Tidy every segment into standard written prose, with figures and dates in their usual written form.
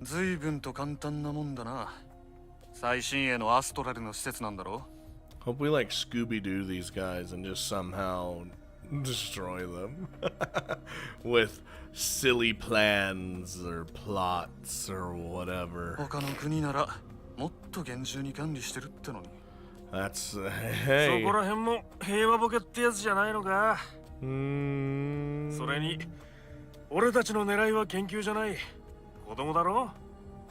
随分と簡単なもんだな。最新鋭のアストラルの施設なんだろ。 Hope we like Scooby-Doo these guys and just somehow destroy them with silly plans or plots or whatever. 他の国ならもっと厳重に管理してるってのに。 That's hey. そこら辺も平和ボケってやつじゃないのか。それに俺たちの狙いは研究じゃない。子供だろ。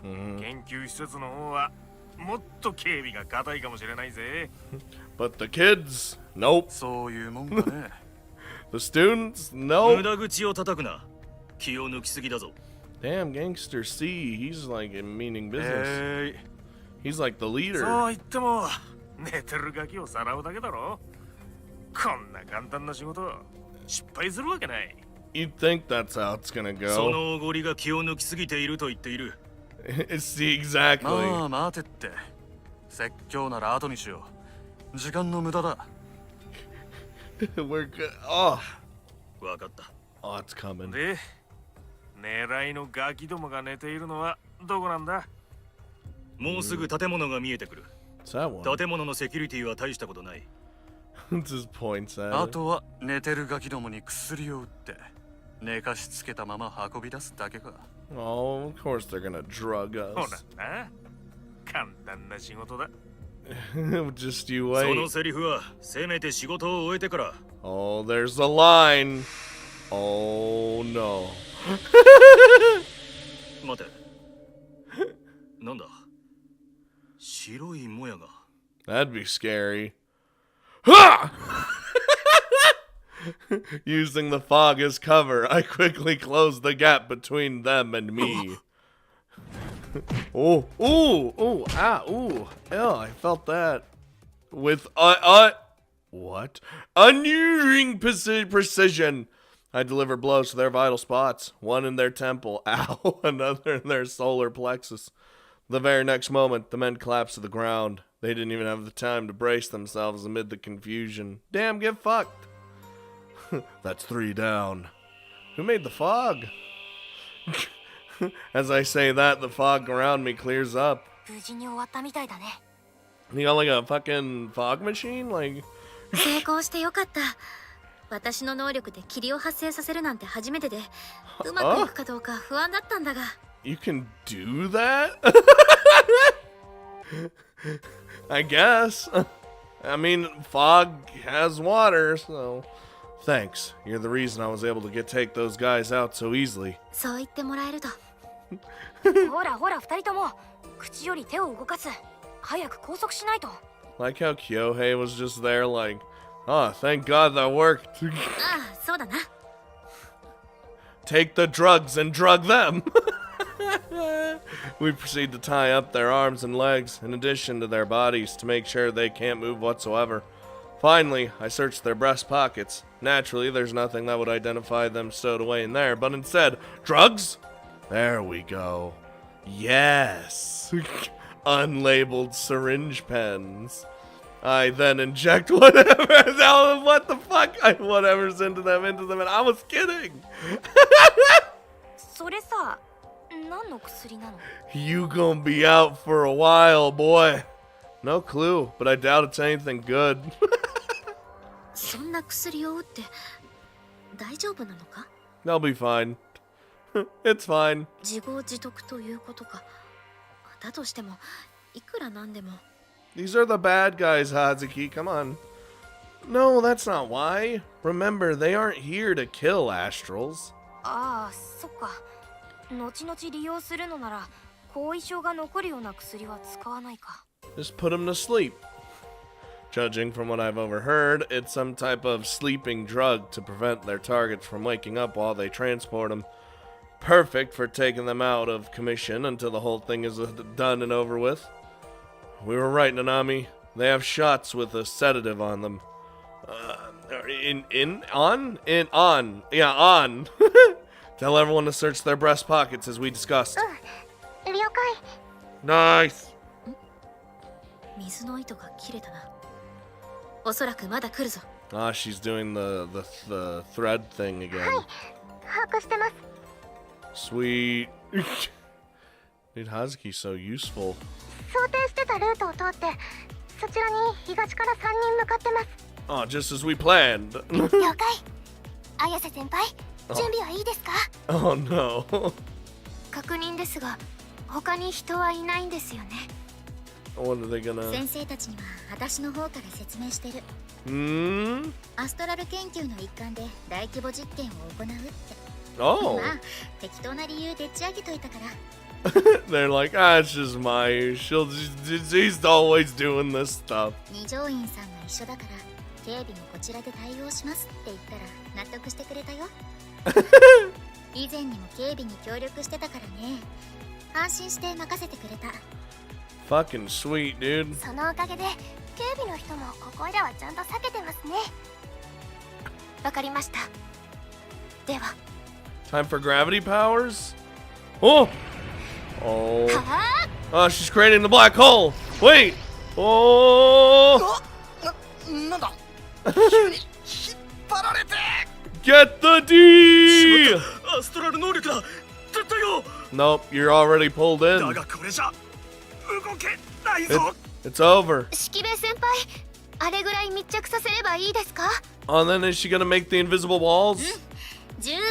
研究施設の方はもっと警備が固いかもしれないぜ。But the kids, nope. そういうもんかね。The students, nope. 無駄口を叩くな。気を抜きすぎだぞ。 Damn, Gangster C, he's like in meaning business. He's like the leader. そう言っても寝てるガキをさらうだけだろ。こんな簡単な仕事失敗するわけない。 You'd think that's how it's gonna そ go. のおごりが気を抜きすぎていると言っている。See, exactly. まあ待てって。説教なら後にしよう。時間の無駄だ。We're good. Oh, わかった。oh, it's coming. で、狙いのガキどもが寝ているのはどこなんだ。もうすぐ建物が見えてくる。 It's that one. 建物のセキュリティは大したことない。Just points at あ it. とは寝てるガキどもに薬を打って寝かしつけたまま運び出すだけか。 Oh, of course they're gonna drug ほら us. な。簡単な仕事だ。Just you その wait. セリフはせめて仕事を終えてから。 Oh, there's a line. Oh no. 待て。なんだ。白いもやが。 That'd be scary. Ha! Using the fog as cover, I quickly closed the gap between them and me. Oh, ooh, ooh, ah, ooh. Oh, I felt that. With, what? Unerring precision. I deliver blows to their vital spots. One in their temple, ow, another in their solar plexus. The very next moment, the men collapsed to the ground. They didn't even have the time to brace themselves amid the confusion. Damn, get fucked. That's 3 down. Who made the fog? As I say that, the fog around me clears up. 無事に終わったみたいだね。 You got like a fucking fog machine? Like 成功してよかった。私の能力で霧を発生させるなんて初めてで、うまくいくかどうか不安だったんだが。You can do that? I guess. I mean, fog has water, so thanks. You're the reason I was able to take those guys out so easily. そう言ってもらえると。ほらほら、二人とも口より手を動かす。早く拘束しないと。 Like how Kyohei was just there, like, oh, thank God that worked. ああ、そうだな。Take the drugs and drug them. We proceed to tie up their arms and legs, in addition to their bodies, to make sure they can't move whatsoever. Finally, I searched their breast pockets. Naturally, there's nothing that would identify them stowed away in there, but instead, drugs? There we go. Yes. Unlabeled syringe pens. I then inject whatever, what the fuck, whatever's into them, and I was kidding. それさ、何の薬なの？ You gonna be out for a while, boy. No clue, but I doubt it's anything good. そんな薬を打って大丈夫なのか？ They'll be fine. It's fine. 自業自得ということか。だとしても、いくらなんでも。 These are the bad guys, Hazuki. Come on. No, that's not why. Remember, they aren't here to kill astrals. ああ、そっか。後々利用するのなら、後遺症が残るような薬は使わないか。 Just put them to sleep. Judging from what I've overheard, it's some type of sleeping drug to prevent their targets from waking up while they transport them. Perfect for taking them out of commission until the whole thing is done and over with. We were right, Nanami. They have shots with a sedative on them. On. Tell everyone to search their breast pockets as we discussed. 了解。 Nice. 水の糸が切れたな。おそらくまだ来るぞ。 Ah, she's doing the thread thing again. 把握してます。 Sweet. Dude, Hazuki's so useful. 想定してたルートを通ってそちらに東から3人向かってます。 Oh, just as we planned. 了解。綾瀬先輩、準備はいいですか？ Oh no. 確認ですが、他に人はいないんですよね。 What are they gonna... 先生たちには私の方から説明してる。アストラル研究の一環で大規模実験を行うって。 Oh. まあ適当な理由でっち上げといたから。 They're like, ah, it's just Mayu. She's always doing this stuff. 二条院さんが一緒だから警備もこちらで対応しますって言ったら納得してくれたよ。以前にも警備に協力してたからね。安心して任せてくれた。 Fucking sweet, dude. そのおかげで警備の人もここいらはちゃんと避けてますね。わかりました。では。 Time for gravity powers? Oh! Oh. Oh, she's creating the black hole. Wait. Oh. なんだ Get the D. アストラル能力だ絶対よ Nope, you're already pulled だ in. がこれじゃ動けないぞ It's over. 識別先輩、あれぐらい密着させればいいですか？ Oh, and then is she gonna make the invisible walls? 十分。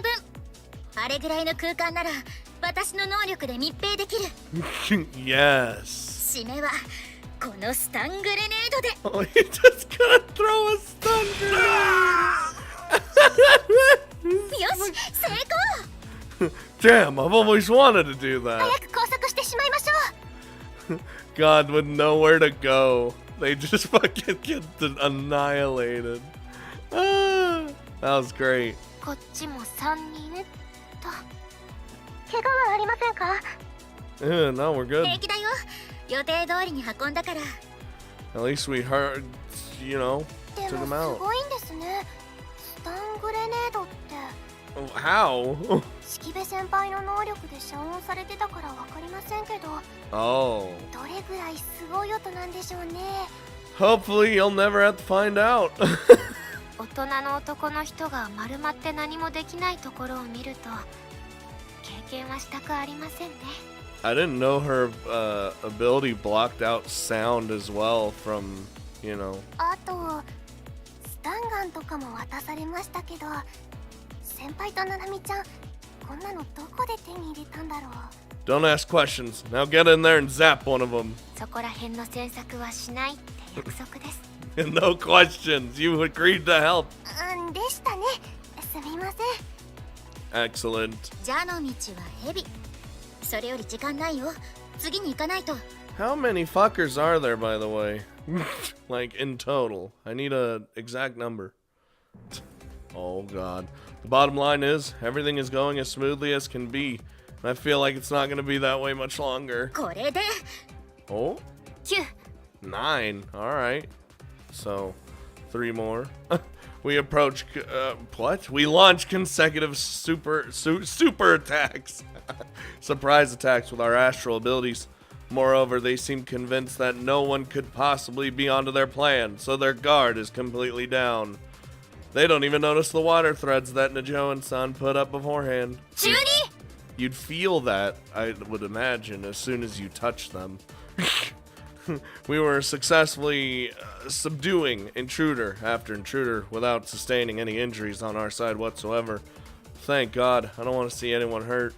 あれぐらいの空間なら私の能力で密閉できる。 Yes. 締めはこのスタングレネードで。 Oh, you're just gonna throw a stun grenade. よし、成功。 Damn, I've always wanted to do that. 早く工作してしまいましょう。 God would know where to go. They just fucking get annihilated. Ah, that was great. こっちも3人と。怪我はありませんか？ No, we're good. 平気だよ。予定通りに運んだから。 At least we heard, you know, で took も him す out. ごいんですね。スタングレネードって。 Oh, how? 識別先輩の能力で遮音されてたからわかりませんけど、 Oh. どれぐらいすごい音なんでしょうね。 Hopefully, you'll never have to find out. 大人の男の人が丸まって何もできないところを見ると経験はしたくありませんね。 I didn't know her ability blocked out sound as well from, you know. あとスタンガンとかも渡されましたけど、先輩とななみちゃんこんなのどこで手に入れたんだろう。 Don't ask questions. Now get in there and zap one of them. そこら辺の詮索はしないって約束です。No questions. You agreed to help. でしたね。すみません。 Excellent. じゃあの道は蛇。それより時間ないよ。次に行かないと。 How many fuckers are there, by the way? Like, in total. I need a exact number. Oh, God. The bottom line is, everything is going as smoothly as can be. And I feel like it's not going to be that way much longer. これで Oh? 9。 9. Alright. So, 3 more. We approach... what? We launch consecutive super attacks. Surprise attacks with our astral abilities. Moreover, they seem convinced that no one could possibly be onto their plan, so their guard is completely down. They don't even notice the water threads that Najo and San put up beforehand. 中に You'd feel that, I would imagine, as soon as you touch them. We were successfully subduing intruder after intruder without sustaining any injuries on our side whatsoever. Thank God, I don't want to see anyone hurt.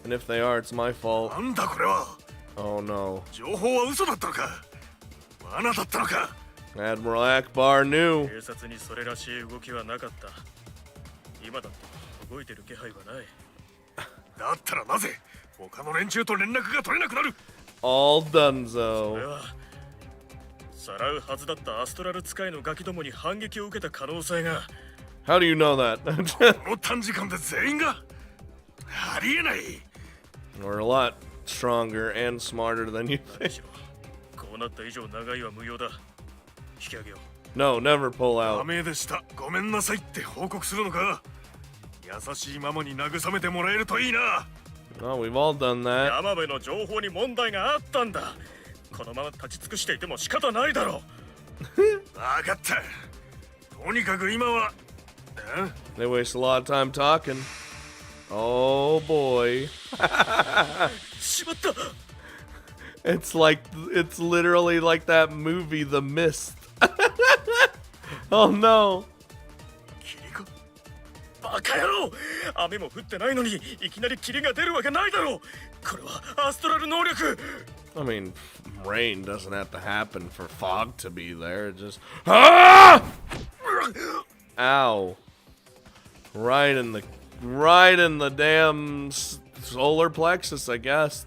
And if they are, it's my fault. なんだこれは Oh no. 情報は嘘だったのか罠だったのか Admiral Akbar knew. 警察にそれらしい動きはなかった今だって動いてる気配はないだったらなぜ他の連中と連絡が取れなくなる All それ donezo. はさらうはずだったアストラル使いのガキどもに反撃を受けた可能性が How do you know that? この短時間で全員がありえない We're a lot stronger and smarter than you 何 think. しろこうなった以上長いは無用だ引き上げよう No, never pull ダ out. メでしたごめんなさいって報告するのか優しいママに慰めてもらえるといいな Oh, we've all done that. 山辺の情報に問題があったんだこのまま立ち尽くしていても仕方ないだろう分かったとにかく今は They waste a lot of time talking. Oh boy. しまった。 It's literally like that movie, The Mist. Oh no. 霧がバカ野郎。雨も降ってないのにいきなり霧が出るわけないだろう。これはアストラル能力。 I mean, rain doesn't have to happen for fog to be there. It just ah! Ow. Right in the damn solar plexus, I guess.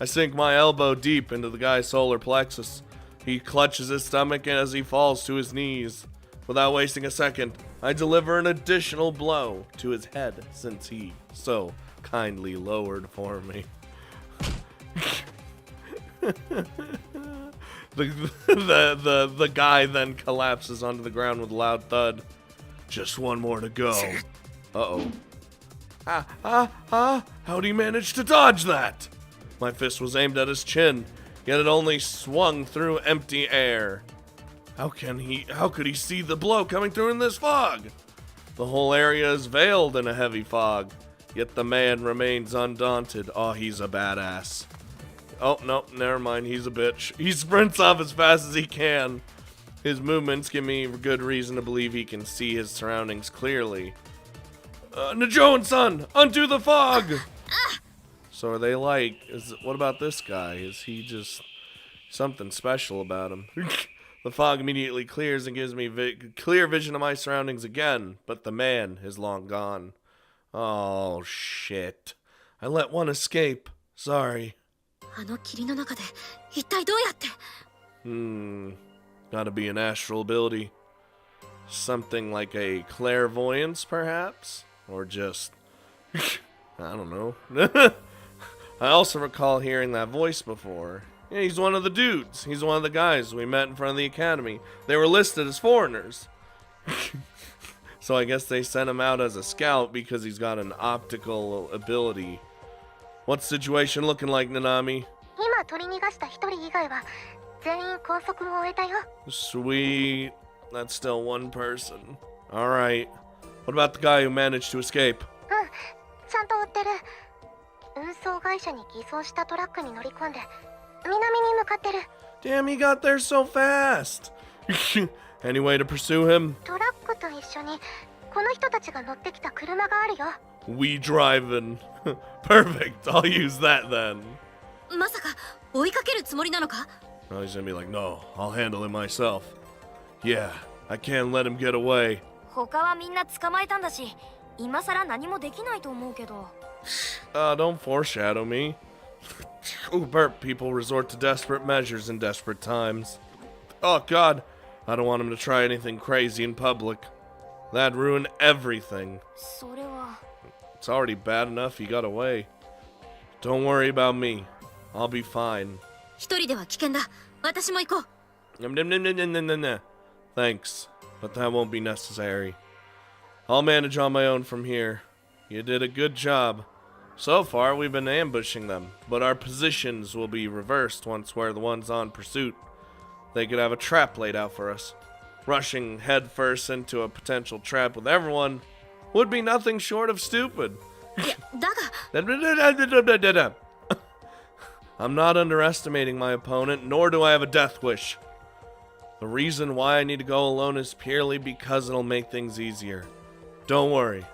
I sink my elbow deep into the guy's solar plexus. He clutches his stomach as he falls to his knees. Without wasting a second, I deliver an additional blow to his head since he so kindly lowered for me. The guy then collapses onto the ground with a loud thud. Just one more to go. Uh-oh. How'd he manage to dodge that? My fist was aimed at his chin, yet it only swung through empty air. How could he see the blow coming through in this fog? The whole area is veiled in a heavy fog, yet the man remains undaunted. Oh, he's a badass. Oh, no, never mind, he's a bitch. He sprints off as fast as he can. His movements give me good reason to believe he can see his surroundings clearly. Najo-san, undo the fog! So are they like, what about this guy? Is he just something special about him? The fog immediately clears and gives me clear vision of my surroundings again, but the man is long gone. Oh, shit. I let one escape. Sorry. Gotta be an astral ability. Something like a clairvoyance, perhaps? Or just, I don't know. I also recall hearing that voice before. Yeah, he's one of the dudes. He's one of the guys we met in front of the academy. They were listed as foreigners. So I guess they sent him out as a scout because he's got an optical ability. What's the situation looking like, Nanami? Sweet. That's still one person. Alright. What about the guy who managed to escape? Damn, he got there so fast. Any way to pursue him? We driving. Perfect. I'll use that then. Oh, he's gonna be like, no, I'll handle him myself. Yeah, I can't let him get away. Don't foreshadow me. Ooh, burp. People resort to desperate measures in desperate times. Oh, God. I don't want him to try anything crazy in public. That'd ruin everything. It's already bad enough he got away. Don't worry about me. I'll be fine. Thanks, but that won't be necessary. I'll manage on my own from here. You did a good job. So far, we've been ambushing them, but our positions will be reversed once we're the ones on pursuit. They could have a trap laid out for us. Rushing headfirst into a potential trap with everyone would be nothing short of stupid. I'm not underestimating my opponent, nor do I have a death wish. The reason why I need to go alone is purely because it'll make things easier. Don't worry.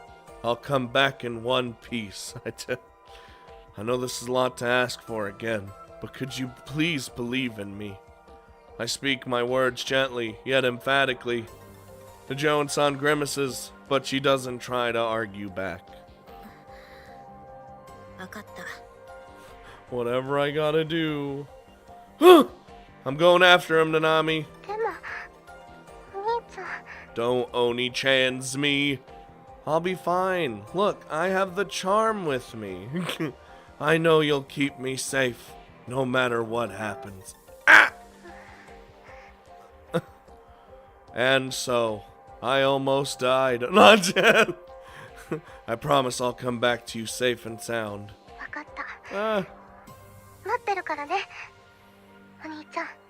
I'll come back in one piece. I know this is a lot to ask for again, but could you please believe in me? I speak my words gently, yet emphatically. Najo-san grimaces, but she doesn't try to argue back. Whatever I gotta do. I'm going after him, Nanami. Don't Oni-chan's me. I'll be fine. Look, I have the charm with me. I know you'll keep me safe, no matter what happens. Ah! And so, I almost died. Not yet. I promise I'll come back to you safe and sound.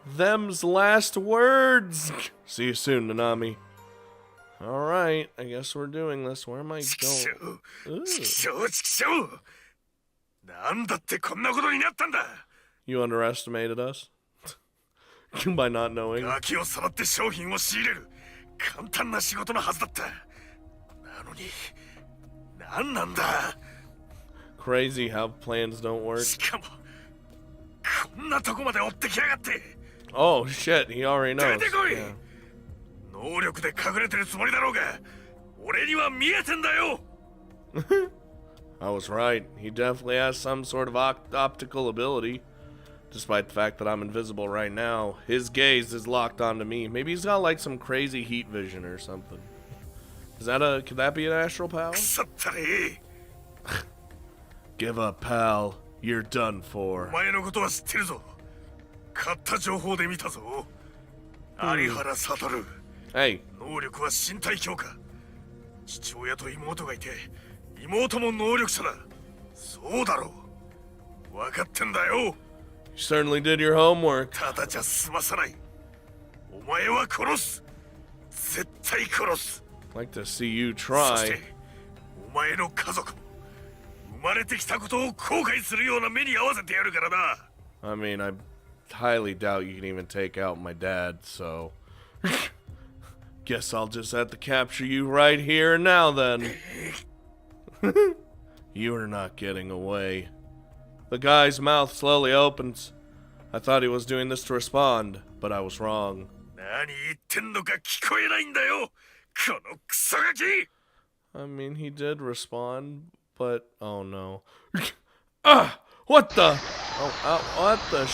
Them's last words. See you soon, Nanami. Alright, I guess we're doing this. Where am I going? なんだってこんなことになったんだ。 You underestimated us? By not knowing. ガキをさらって商品を仕入れる簡単な仕事のはずだった。なのに何なんだ。 Crazy how plans don't work. しかもこんなとこまで追ってきやがって。 Oh shit, he already 出 knows. てこい。 Yeah. 能力で隠れてるつもりだろうが俺には見えてんだよ。 I was right. He definitely has some sort of optical ability. Despite the fact that I'm invisible right now, his gaze is locked onto me. Maybe he's got like some crazy heat vision or something. Could that be an astral power? 腐ったれ。 Give up, pal. You're done お for. 前のことは知ってるぞ。買った情報で見たぞ。有原悟。 Hey, 能力は身体強化。父親と妹がいて妹も能力者だ。そうだろう。分かってんだよ。 you certainly did your homework. ただじゃ済まさない。お前は殺す。絶対殺す。 Like to see you そし try. てお前の家族も生まれてきたことを後悔するような目に遭わせてやるからな。 I mean, I highly doubt you can even take out my dad, so guess I'll just have to capture you right here and now then. You are not getting away. The guy's mouth slowly opens. I thought he was doing this to respond, but I was wrong. 何言ってんのか聞こえないんだよ。このクソガキ。 I mean, he did respond, but oh no. Ah! What the? What the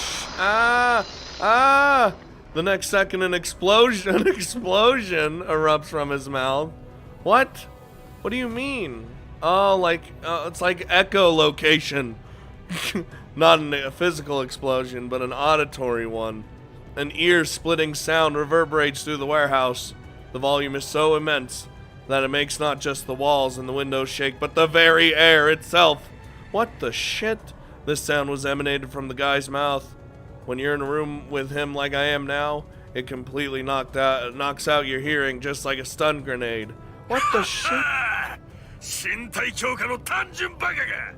The next second, an explosion erupts from his mouth. What? What do you mean? Oh, like, it's like echolocation. Not a physical explosion, but an auditory one. An ear-splitting sound reverberates through the warehouse. The volume is so immense that it makes not just the walls and the windows shake, but the very air itself. What the shit? This sound was emanated from the guy's mouth. When you're in a room with him like I am now, it completely knocks out your hearing just like a stun grenade. What the shit? 身体強化の単純バカが。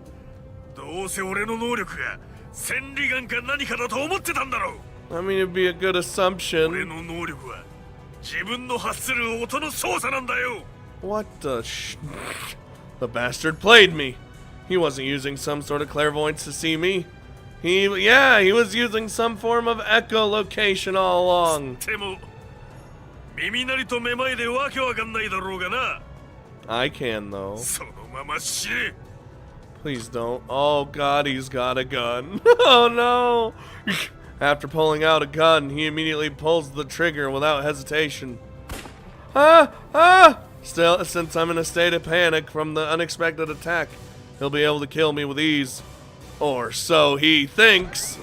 どうせ俺の能力が千里眼か何かだと思ってたんだろう。 I mean, it'd be a good 俺 assumption. の能力は自分の発する音の操作なんだよ。 What the The bastard played me. He wasn't using some sort of clairvoyance to see me. He was using some form of echolocation all along. でも耳鳴りとめまいでわけわかんないだろうがな。 I can, though. そのまま死ね。 Please don't. Oh god, he's got a gun. Oh no! After pulling out a gun, he immediately pulls the trigger without hesitation. Still, since I'm in a state of panic from the unexpected attack, he'll be able to kill me with ease. Or so he thinks.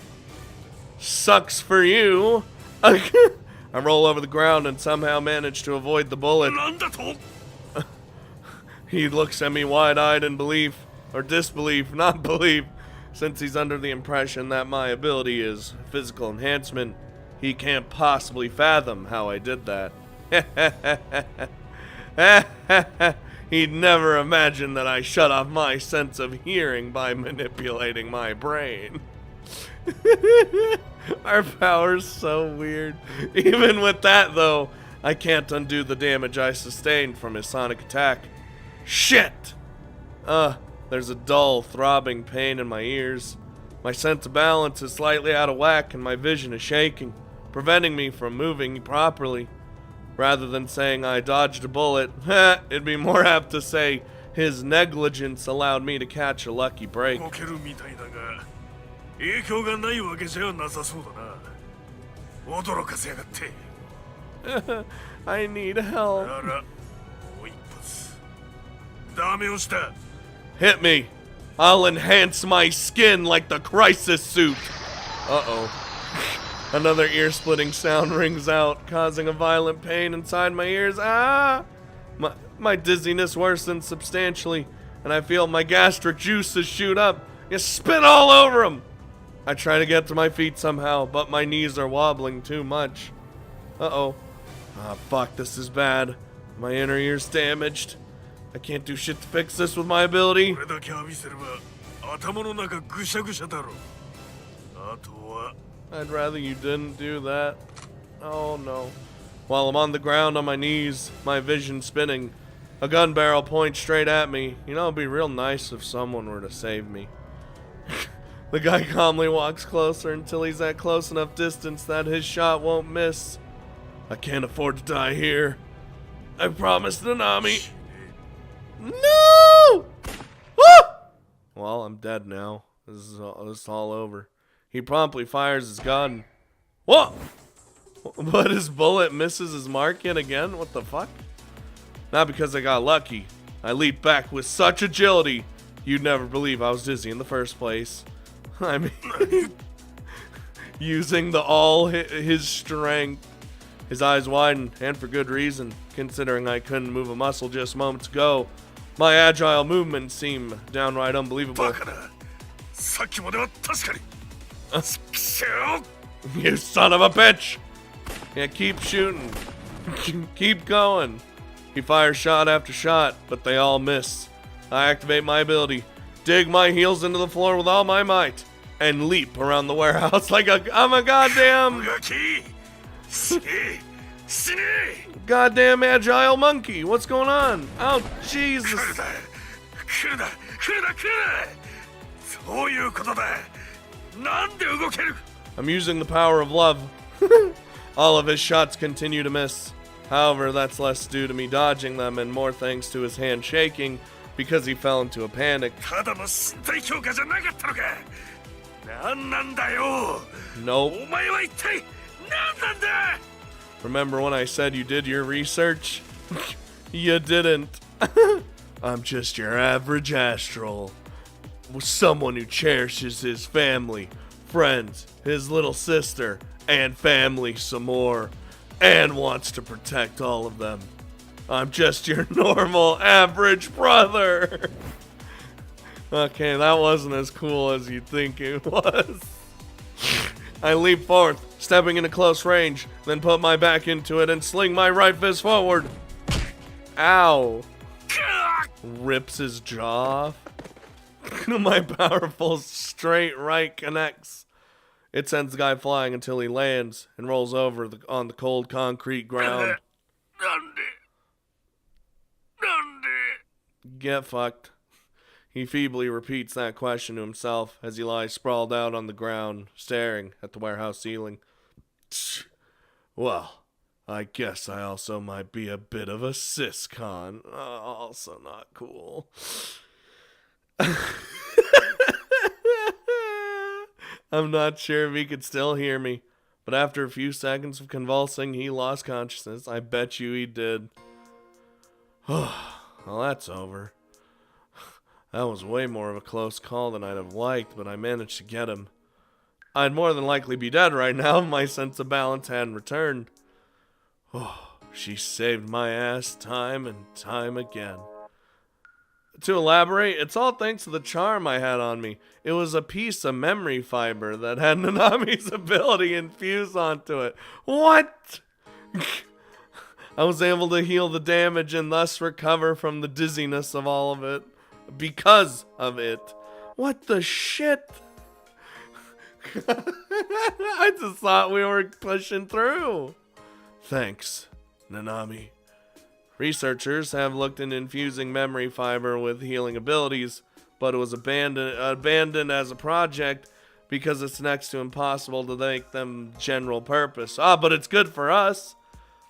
Sucks for you. I roll over the ground and somehow manage to avoid the bullet. なんだと。 He looks at me wide-eyed in belief, or disbelief, not belief, since he's under the impression that my ability is physical enhancement. He can't possibly fathom how I did that. He'd never imagine that I shut off my sense of hearing by manipulating my brain. Our power's so weird. Even with that, though, I can't undo the damage I sustained from his sonic attack. Shit! There's a dull, throbbing pain in my ears. My sense of balance is slightly out of whack and my vision is shaking, preventing me from moving properly. Rather than saying I dodged a bullet, it'd be more apt to say his negligence allowed me to catch a lucky break. 動けるみたいだが影響がないわけじゃなさそうだな。驚かせやがって。 I need help. ならもう一発。ダメをした。 Hit me. I'll enhance my skin like the crisis suit. Uh-oh. Another ear-splitting sound rings out, causing a violent pain inside my ears. My dizziness worsens substantially, and I feel my gastric juices shoot up. You spit all over them. I try to get to my feet somehow, but my knees are wobbling too much. Uh-oh. Fuck, this is bad. My inner ear's damaged. I can't do shit to fix this with my ability. これだけ浴びせれば頭の中ぐしゃぐしゃだろ。あとは I'd rather you didn't do that. Oh no. While I'm on the ground on my knees, my vision spinning, a gun barrel points straight at me. You know, it'd be real nice if someone were to save me. The guy calmly walks closer until he's at close enough distance that his shot won't miss. I can't afford to die here. I promised Nanami. No! Ah! Well, I'm dead now. This is all over. He promptly fires his gun. Whoa! But his bullet misses his mark yet again? What the fuck? Not because I got lucky. I leaped back with such agility, you'd never believe I was dizzy in the first place. I mean, using all his strength. His eyes widened, and for good reason, considering I couldn't move a muscle just moments ago. My agile movements seem downright unbelievable. バカだ。さっきまでは確かに。くしょ You son of a bitch! Yeah, keep shooting. Keep going. He fires shot after shot, but they all miss. I activate my ability, dig my heels into the floor with all my might, and leap around the warehouse like I'm a goddamn ガキ死ね死ね goddamn agile monkey. What's going on? Oh, Jesus. 来るだ来るだ来るだ来るだそういうことだなんで動ける I'm using the power of love. All of his shots continue to miss. However, that's less due to me dodging them and more thanks to his hand shaking because he fell into a panic. ただの身体強化じゃなかったのかなんなんだよ Nope. お前は一体何なんだ Remember when I said you did your research? You didn't. I'm just your average astral. Someone who cherishes his family, friends, his little sister, and family some more, and wants to protect all of them. I'm just your normal average brother. Okay, that wasn't as cool as you'd think it was. I leap forth, stepping into close range, then put my back into it and sling my right fist forward. Ow. Rips his jaw off. My powerful straight right connects. It sends the guy flying until he lands and rolls over on the cold concrete ground. なんでなんで Get fucked. He feebly repeats that question to himself as he lies sprawled out on the ground, staring at the warehouse ceiling. Well, I guess I also might be a bit of a siscon. Also not cool. I'm not sure if he could still hear me, but after a few seconds of convulsing, he lost consciousness. I bet you he did. Well, that's over. That was way more of a close call than I'd have liked, but I managed to get him. I'd more than likely be dead right now if my sense of balance hadn't returned. Oh, she saved my ass time and time again. To elaborate, it's all thanks to the charm I had on me. It was a piece of memory fiber that had Nanami's ability infused onto it. What? I was able to heal the damage and thus recover from the dizziness of all of it. Because of it. What the shit? I just thought we were pushing through. Thanks, Nanami. Researchers have looked into infusing memory fiber with healing abilities, but it was abandoned as a project because it's next to impossible to make them general purpose. But it's good for us.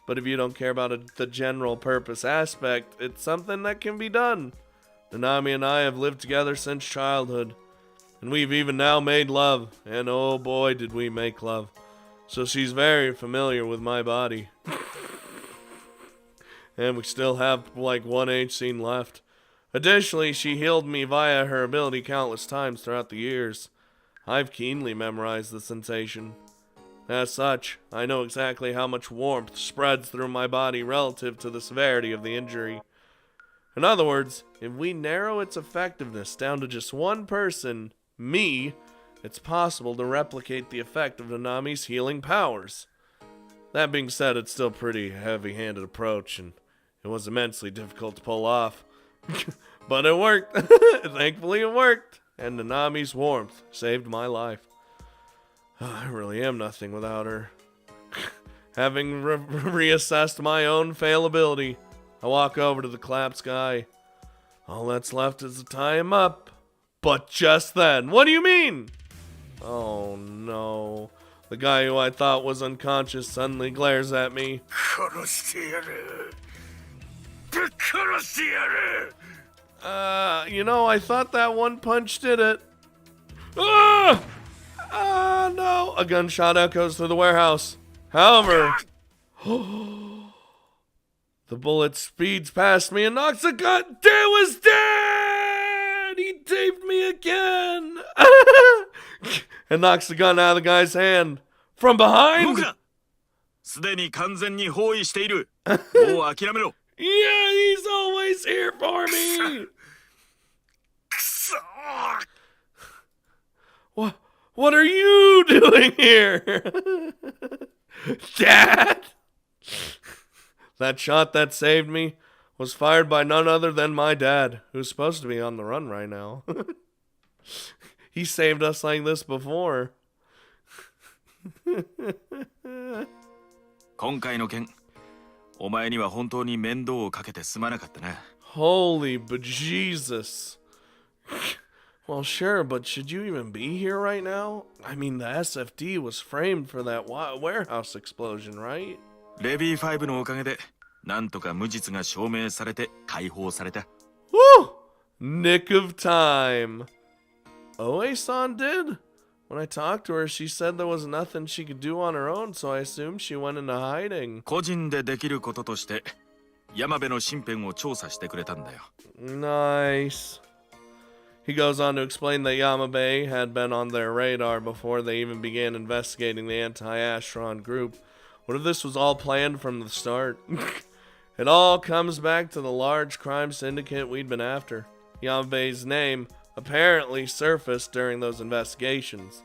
But if you don't care about the general purpose aspect, it's something that can be done. Nanami and I have lived together since childhood, and we've even now made love, and oh boy did we make love. So she's very familiar with my body. And we still have like one age scene left. Additionally, she healed me via her ability countless times throughout the years. I've keenly memorized the sensation. As such, I know exactly how much warmth spreads through my body relative to the severity of the injury. In other words, if we narrow its effectiveness down to just one person, me, it's possible to replicate the effect of Nanami's healing powers. That being said, it's still a pretty heavy-handed approach, and it was immensely difficult to pull off. But it worked. Thankfully it worked. and Nanami's warmth saved my life. I really am nothing without her. Having reassessed my own fallibility, I walk over to the collapsed guy. All that's left is to tie him up. But just then, what do you mean? Oh no. The guy who I thought was unconscious suddenly glares at me. I thought that one punch did it. Ah! Ah, no. A gunshot echoes through the warehouse. However, the bullet speeds past me and knocks the gun. Dad was dead! He taped me again! And knocks the gun out of the guy's hand. From behind? すでに完全に包囲している。もう諦めろ。Yeah, he's always here for me! What are you doing here? Dad? That shot that saved me was fired by none other than my dad, who's supposed to be on the run right now. He saved us like this before. 今回の件、お前には本当に面倒をかけてすまなかったな。Holy bejesus. Well, sure, but should you even be here right now? I mean, the SFD was framed for that warehouse explosion, right? レビー5のおかげで、なんとか無実が証明されて解放された。Woo! Nick of time. Oe-san did? When I talked to her, she said there was nothing she could do on her own, so I assumed she went into hiding. 個人でできることとして、山辺の身辺を調査してくれたんだよ。Nice. He goes on to explain that Yamabe had been on their radar before they even began investigating the anti-Astron group. What if this was all planned from the start? It all comes back to the large crime syndicate we'd been after. Yamabe's name apparently surfaced during those investigations,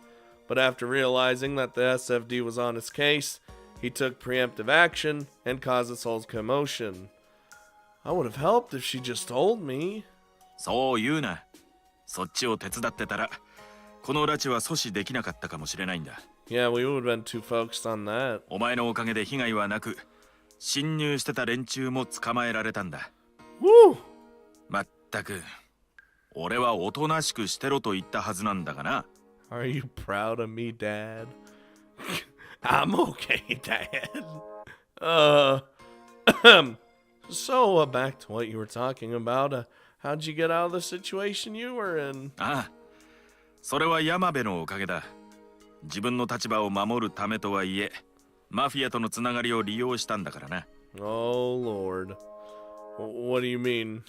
but after realizing that the SFD was on his case, he took preemptive action and caused this whole commotion. I would have helped if she just told me. そう言うな。そっちを手伝ってたら、この拉致は阻止できなかったかもしれないんだ。Yeah, we would have been too focused on that. お前のおかげで被害はなく、侵入してた連中も捕まえられたんだ。Woo! まったく、俺はおとなしくしてろと言ったはずなんだがな。Are you proud of me, Dad? I'm okay, Dad. So, back to what you were talking about. How'd you get out of the situation you were in? ああ、それは山辺のおかげだ。自分の立場を守るためとはいえ、マフィアとのつながりを利用したんだからな。Oh, Lord. What do you mean?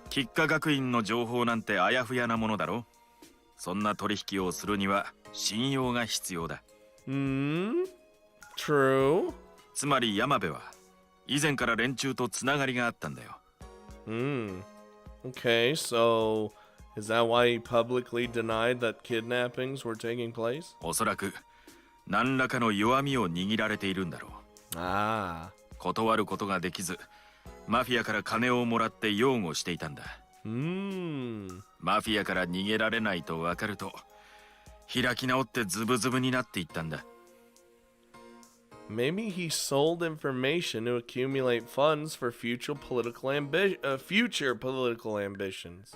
吉華学院の情報なんてあやふやなものだろ。そんな取引をするには信用が必要だ。True. つまり山辺は以前から連中とつながりがあったんだよ。Okay, so is that why he publicly denied that kidnappings were taking place? おそらく何らかの弱みを握られているんだろう。ああ。断ることができず、マフィアから金をもらって擁護していたんだ。マフィアから逃げられないと分かると、開き直ってズブズブになっていったんだ。Maybe he sold information to accumulate funds for future political ambitions.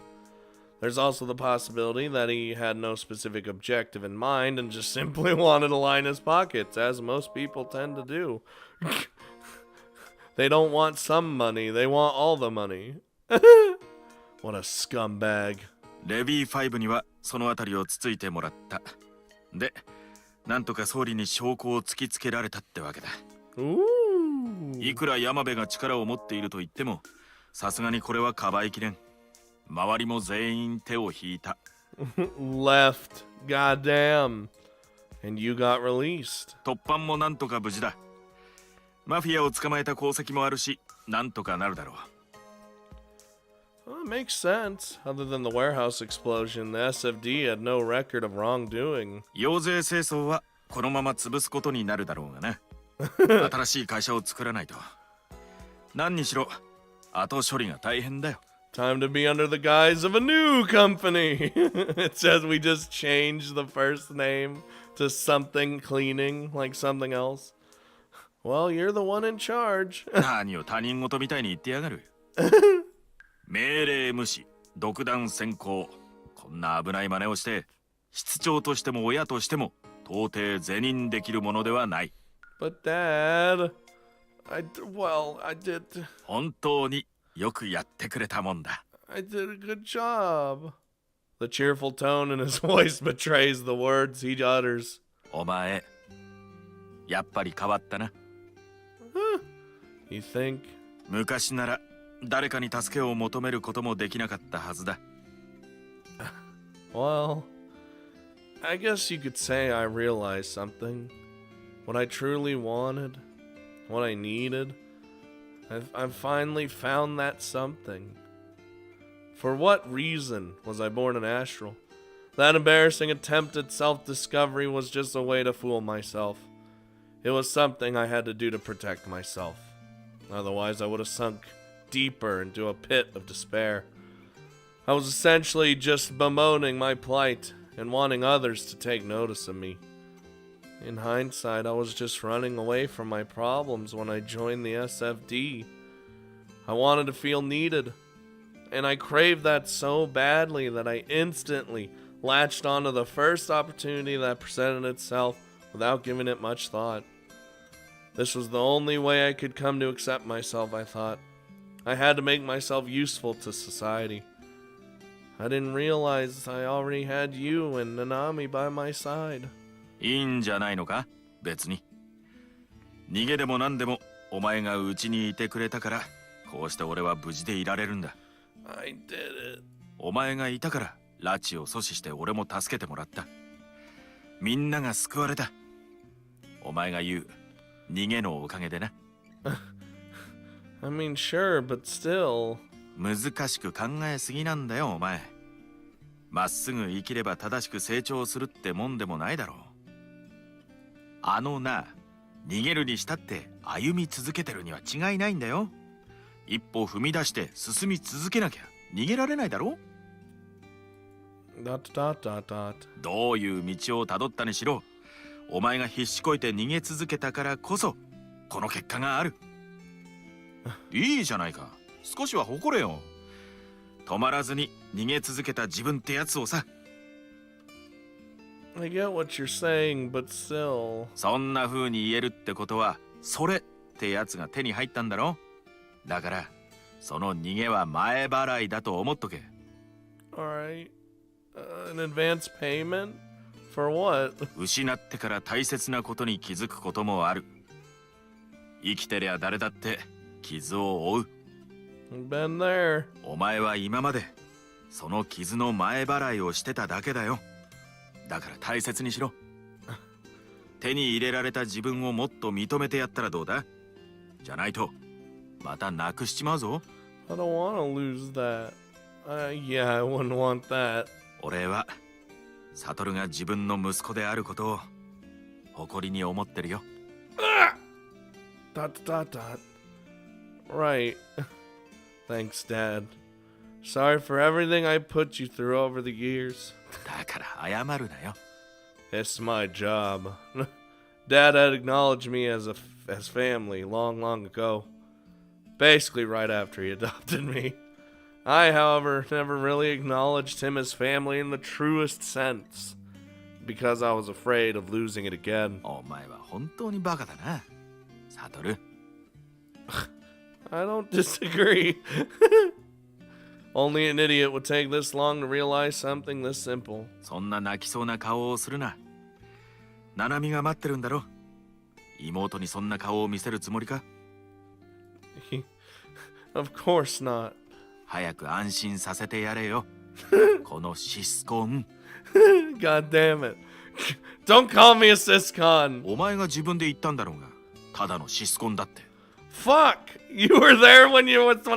There's also the possibility that he had no specific objective in mind and just simply wanted to line his pockets, as most people tend to do. They don't want some money, they want all the money. What a scumbag. レビー5にはそのあたりをつついてもらった。で、なんとか総理に証拠を突きつけられたってわけだ。いくら山辺が力を持っていると言っても、さすがにこれはかばいきれん。周りも全員手を引いた。Left. Goddamn. And you got released. 突破もなんとか無事だ。マフィアを捕まえた功績もあるし、なんとかなるだろう。Well, it makes sense. Other than the warehouse explosion, the SFD had no record of wrongdoing. 洋税清掃はこのまま潰すことになるだろうがな。新しい会社を作らないと。何にしろ、後処理が大変だよ。Time to be under the guise of a new company. It says we just changed the first name to something cleaning, like something else. Well, you're the one in charge. 何を他人事みたいに言ってやがる。命令無視、独断専行。こんな危ない真似をして、室長としても親としても到底是認できるものではない。But Dad, I did. 本当によくやってくれたもんだ。I did a good job. The cheerful tone in his voice betrays the words he utters. お前、やっぱり変わったな。You think? 昔なら誰かに助けを求めることもできなかったはずだ。Well, I guess you could say I realized something. What I truly wanted, what I needed. I've finally found that something. For what reason was I born an astral? That embarrassing attempt at self-discovery was just a way to fool myself. It was something I had to do to protect myself. Otherwise, I would have sunk deeper into a pit of despair. I was essentially just bemoaning my plight and wanting others to take notice of me. In hindsight, I was just running away from my problems when I joined the SFD. I wanted to feel needed, and I craved that so badly that I instantly latched onto the first opportunity that presented itself without giving it much thought. This was the only way I could come to accept myself, I thought. I had to make myself useful to society. I didn't realize I already had you and Nanami by my side. いいんじゃないのか、別に。逃げでも何でもお前がうちにいてくれたから、こうして俺は無事でいられるんだ。I did it. お前がいたから拉致を阻止して俺も助けてもらった。みんなが救われた。お前が言う逃げのおかげでな。I mean, sure, but still. 難しく考えすぎなんだよ、お前。まっすぐ生きれば正しく成長するってもんでもないだろう。あのな、逃げるにしたって歩み続けてるには違いないんだよ。一歩踏み出して進み続けなきゃ逃げられないだろ。どういう道をたどったにしろ、お前が必死こいて逃げ続けたからこそこの結果がある。いいじゃないか、少しは誇れよ。止まらずに逃げ続けた自分ってやつをさ。I get what you're saying, but still. そんな風に言えるってことはそれってやつが手に入ったんだろ。だからその逃げは前払いだと思っとけ。 Alright. An advance payment? For what? 失ってから大切なことに気づくこともある。生きてりゃ誰だって傷を負う。Been there. お前は今までその傷の前払いをしてただけだよ。だから大切にしろ。手に入れられた自分をもっと認めてやったらどうだ。じゃないとまたなくしちまうぞ。 I don't want to lose that. Yeah, I wouldn't want that. 俺はサトルが自分の息子であることを誇りに思ってるよ。Right. Thanks, Dad. Sorry for everything I put you through over the years. だから謝るなよ。 It's my job. Dad had acknowledged me as family long ago. Basically right after he adopted me. I, however, never really acknowledged him as family in the truest sense. Because I was afraid of losing it again. お前は本当にバカだな、サトル。I don't disagree. Only an idiot would take this long to realize something this simple. そんな泣きそうな顔をするな。ナナミが待ってるんだろ。妹にそんな顔を見せるつもりか。Of course not. 早く安心させてやれよ。このシスコン。God damn it. Don't call me a siscon. お前が自分で言ったんだろうが、ただのシスコンだって。Fuck! You were there when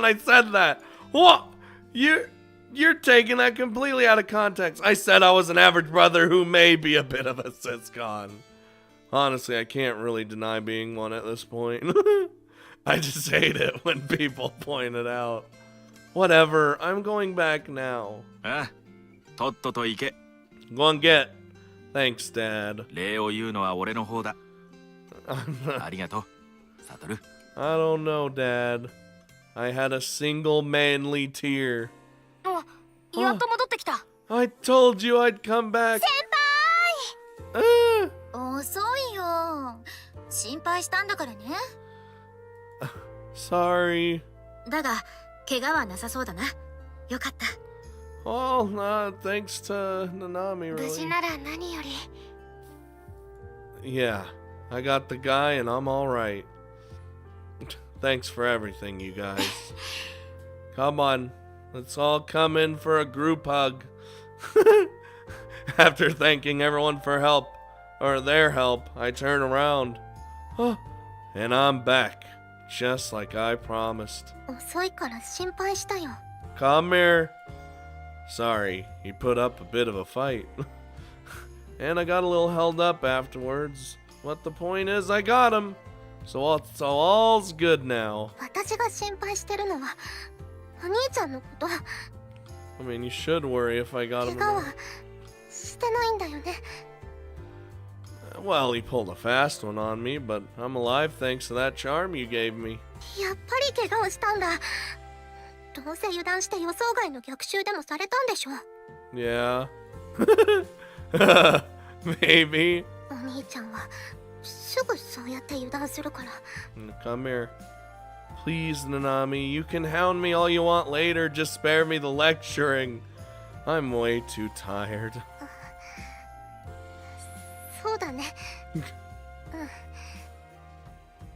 I said that. What? You're taking that completely out of context. I said I was an average brother who may be a bit of a siscon. Honestly, I can't really deny being one at this point. I just hate it when people point it out. Whatever, I'm going back now. ああ、とっとと行け。 Go and get. Thanks, Dad. 礼を言うのは俺の方だ。ありがとう、サトル。 I don't know, Dad. I had a single manly tear. やっと戻ってきた。 I told you I'd come back. 遅いよ。心配したんだからね。 Sorry. だが怪我はなさそうだな。よかった。 Oh, thanks to Nanami, 無事 really. なら何より。 Yeah, I got the guy and I'm alright. Thanks for everything, you guys. Come on, let's all come in for a group hug. After thanking everyone for help, or their help, I turn around. And I'm back, just like I promised. 遅いから心配したよ。 Come here. Sorry, he put up a bit of a fight. And I got a little held up afterwards. But the point is, I got him. So all's good now. 私が心配してるのはお兄ちゃんのこと。 I mean, you should worry if I got 怪 him. 我はしてないんだよね。 Well, he pulled a fast one on me, but I'm alive thanks to that charm you gave me. やっぱり怪我をしたんだ。どうせ油断して予想外の逆襲でもされたんでしょ。 Yeah. Maybe. お兄ちゃんはすぐそうやって油断するから。 Come here. Please, Nanami, you can hound me all you want later. Just spare me the lecturing. I'm way too tired. そうだね。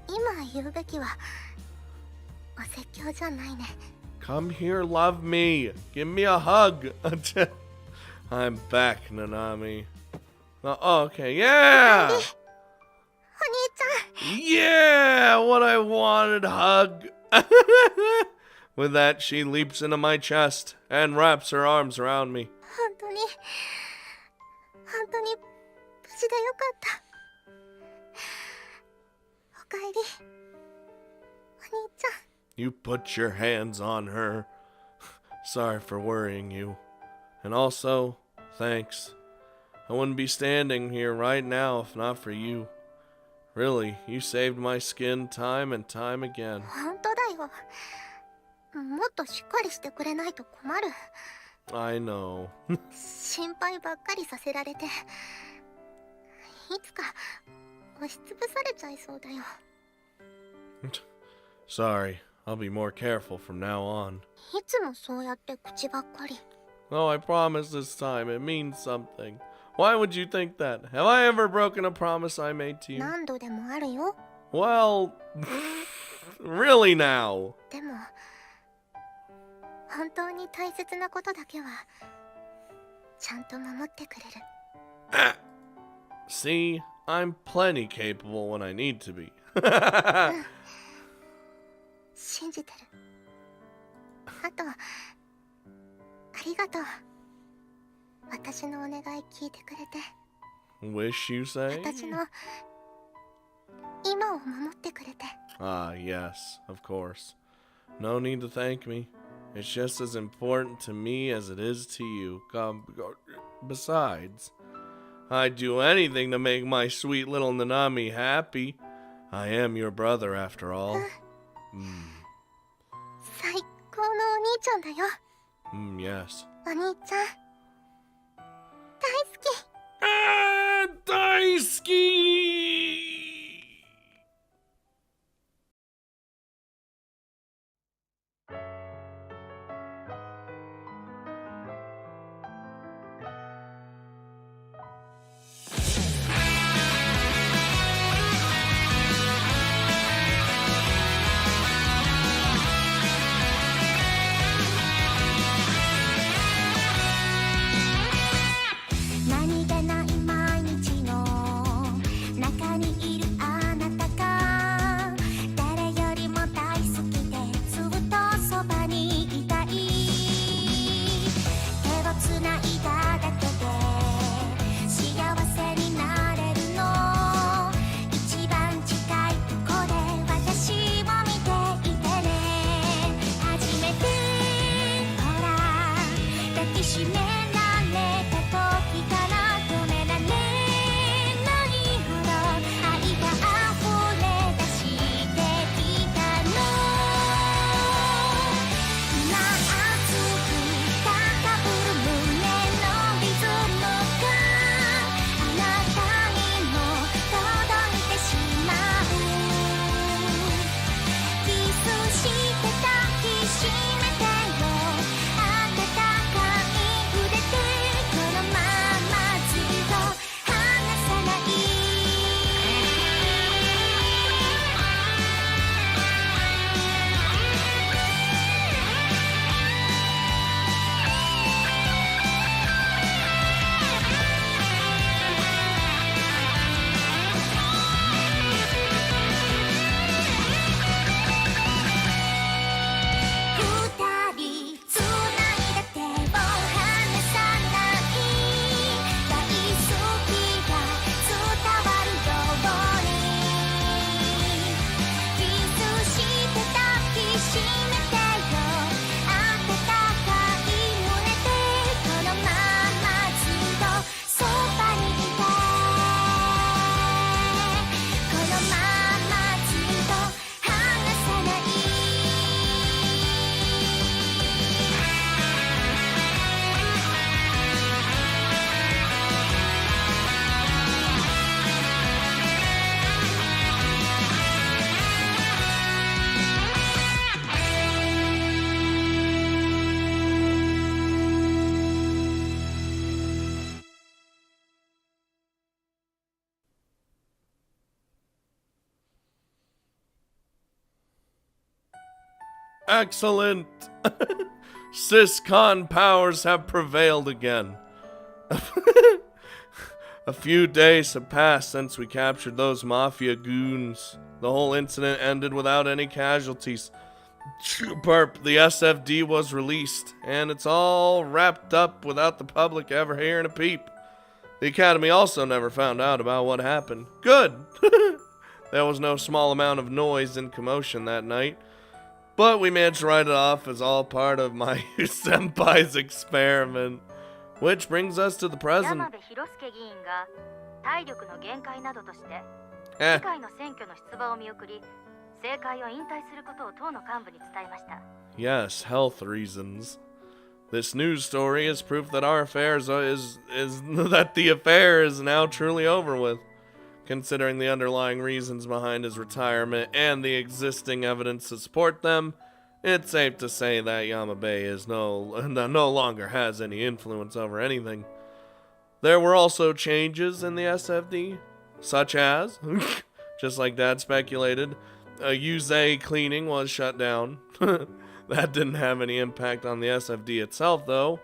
今言うべきはお説教じゃないね。 Come here, love me. Give me a hug. I'm back, Nanami. Oh, okay, yeah! お兄ちゃん。 Yeah! What I wanted, hug. With that, she leaps into my chest and wraps her arms around me. 本当に無事でよかった。おかえり、お兄ちゃん。 You put your hands on her. Sorry for worrying you. And also, thanks. I wouldn't be standing here right now if not for you. Really, you saved my skin time and time again. 本当だよ。もっとしっかりしてくれないと困る。 I know. 心配ばっかりさせられて、いつか押しつぶされちゃいそうだよ。 Sorry, I'll be more careful from now on. いつもそうやって口ばっかり。 Oh, I promise this time it means something. Why would you think that? Have I ever broken a promise I made to you? 何度でもあるよ。 Well, really now? でも本当に大切なことだけはちゃんと守ってくれる。 See, I'm plenty capable when I need to be. 信じてる。あとありがとう。私のお願い聞いてくれて。 Wish you say? 私の今を守ってくれて。 Ah, yes, of course. No need to thank me. It's just as important to me as it is to you. Besides, I'd do anything to make my sweet little Nanami happy. I am your brother after all. 最高のお兄ちゃんだよ。 Yes. お兄ちゃん大好き。 Ah, Daisuke! Excellent! Cis-con powers have prevailed again. A few days have passed since we captured those mafia goons. The whole incident ended without any casualties. Burp, the SFD was released, and it's all wrapped up without the public ever hearing a peep. The Academy also never found out about what happened. Good! There was no small amount of noise and commotion that night, but we managed to write it off as all part of my senpai's experiment. Which brings us to the present. Yes, health reasons. This news story is proof that our affair is that the affair is now truly over with. Considering the underlying reasons behind his retirement and the existing evidence to support them, it's safe to say that Yamabe is no longer has any influence over anything. There were also changes in the SFD, such as, just like Dad speculated, Yuze cleaning was shut down. That didn't have any impact on the SFD itself, though.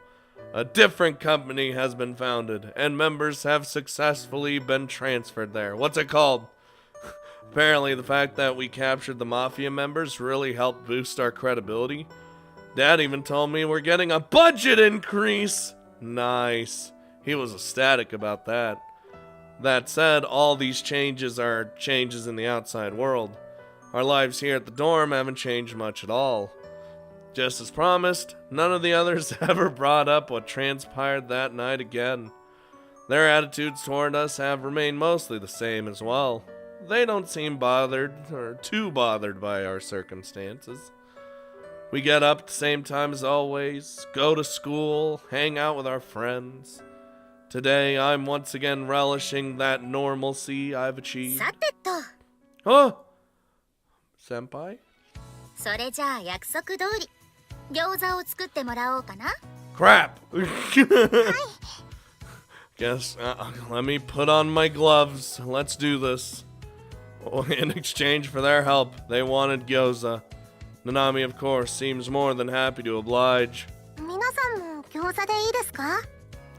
A different company has been founded, and members have successfully been transferred there. What's it called? Apparently, the fact that we captured the Mafia members really helped boost our credibility. Dad even told me we're getting a budget increase! Nice. He was ecstatic about that. That said, all these changes are changes in the outside world. Our lives here at the dorm haven't changed much at all. Just as promised, none of the others ever brought up what transpired that night again. Their attitudes toward us have remained mostly the same as well. They don't seem bothered or too bothered by our circumstances. We get up at the same time as always, go to school, hang out with our friends. Today, I'm once again relishing that normalcy I've achieved. Huh? Senpai? それじゃあ約束通り餃子を作ってもらおうかな Crap! Guess, let me put on my gloves. Let's do this. In exchange for their help, they wanted gyoza. Nanami, of course, seems more than happy to oblige. 皆さんも餃子でいいですか？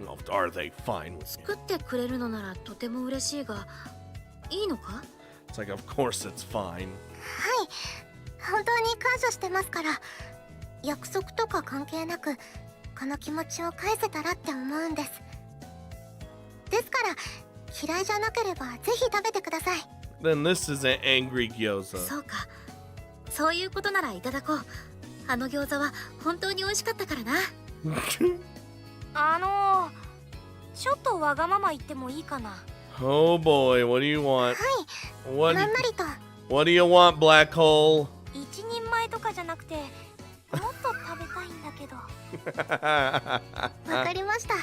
Oh, are they fine with me? 作ってくれるのならとても嬉しいがいいのか It's like, of course it's fine. はい、本当に感謝してますから、約束とか関係なくこの気持ちを返せたらって思うんです。ですから嫌いじゃなければぜひ食べてください。 Then this is an angry gyoza. そうか、そういうことならいただこう。あの餃子は本当に美味しかったからな。ちょっとわがまま言ってもいいかな。 Oh boy, what do you want? はい、なんなりと。 What do you want, black hole? 一人前とかじゃなくて、もっと食べたいんだけど。わかりました。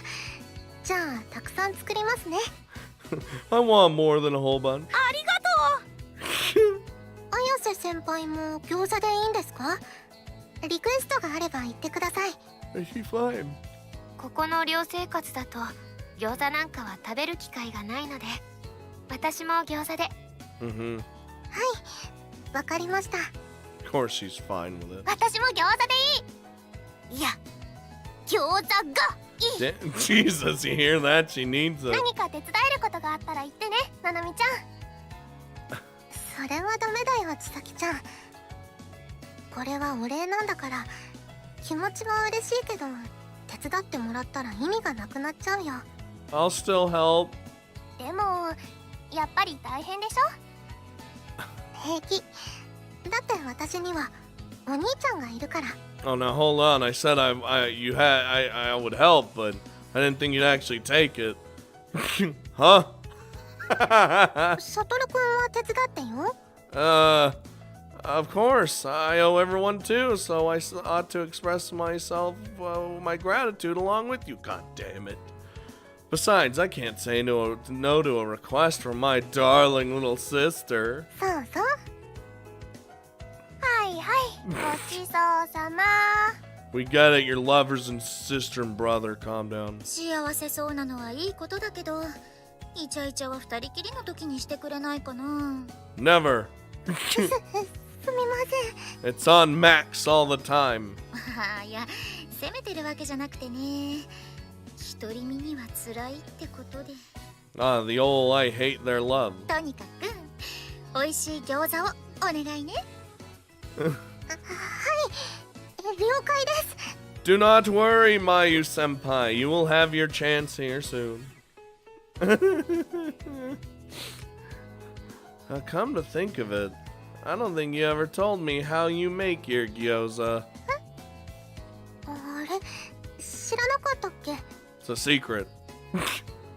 じゃあたくさん作りますね。I want more than a whole bunch. ありがとう。綾瀬先輩も餃子でいいんですか？リクエストがあれば言ってください。She's fine. ここの寮生活だと餃子なんかは食べる機会がないので、私も餃子で。Mm-hmm. はい、わかりました。Of course she's fine with it. 私も餃子でいい。いや、餃子がいい。Jesus, you hear that? She needs it. 何か手伝えることがあったら言ってね、ななみちゃん。それはダメだよ、千咲ちゃん。これはお礼なんだから、気持ちは嬉しいけど、手伝ってもらったら意味がなくなっちゃうよ。I'll still help. でも、やっぱり大変でしょ？平気。だって私にはお兄ちゃんがいるから。 Oh, now hold on. I said I would help, but I didn't think you'd actually take it. Huh? サトルくんは手伝ってよ。Of course. I owe everyone too, so I ought to express myself, my gratitude along with you. God damn it. Besides, I can't say no to a request from my darling little sister. そうそう。はいはい。ごちそうさま。 We get it, you're lovers and sister and brother. Calm down. 幸せそうなのはいいことだけど、イチャイチャは二人きりの時にしてくれないかな。Never. すみません。 It's on max all the time. いや、責めてるわけじゃなくてね。独り身には辛いってことで。Ah, the old I hate their love. とにかく美味しい餃子をお願いね。はい、了解です。 Do not worry, Mayu senpai. You will have your chance here soon. Now, come to think of it, I don't think you ever told me how you make your gyoza. あれ、知らなかったっけ？ It's a secret.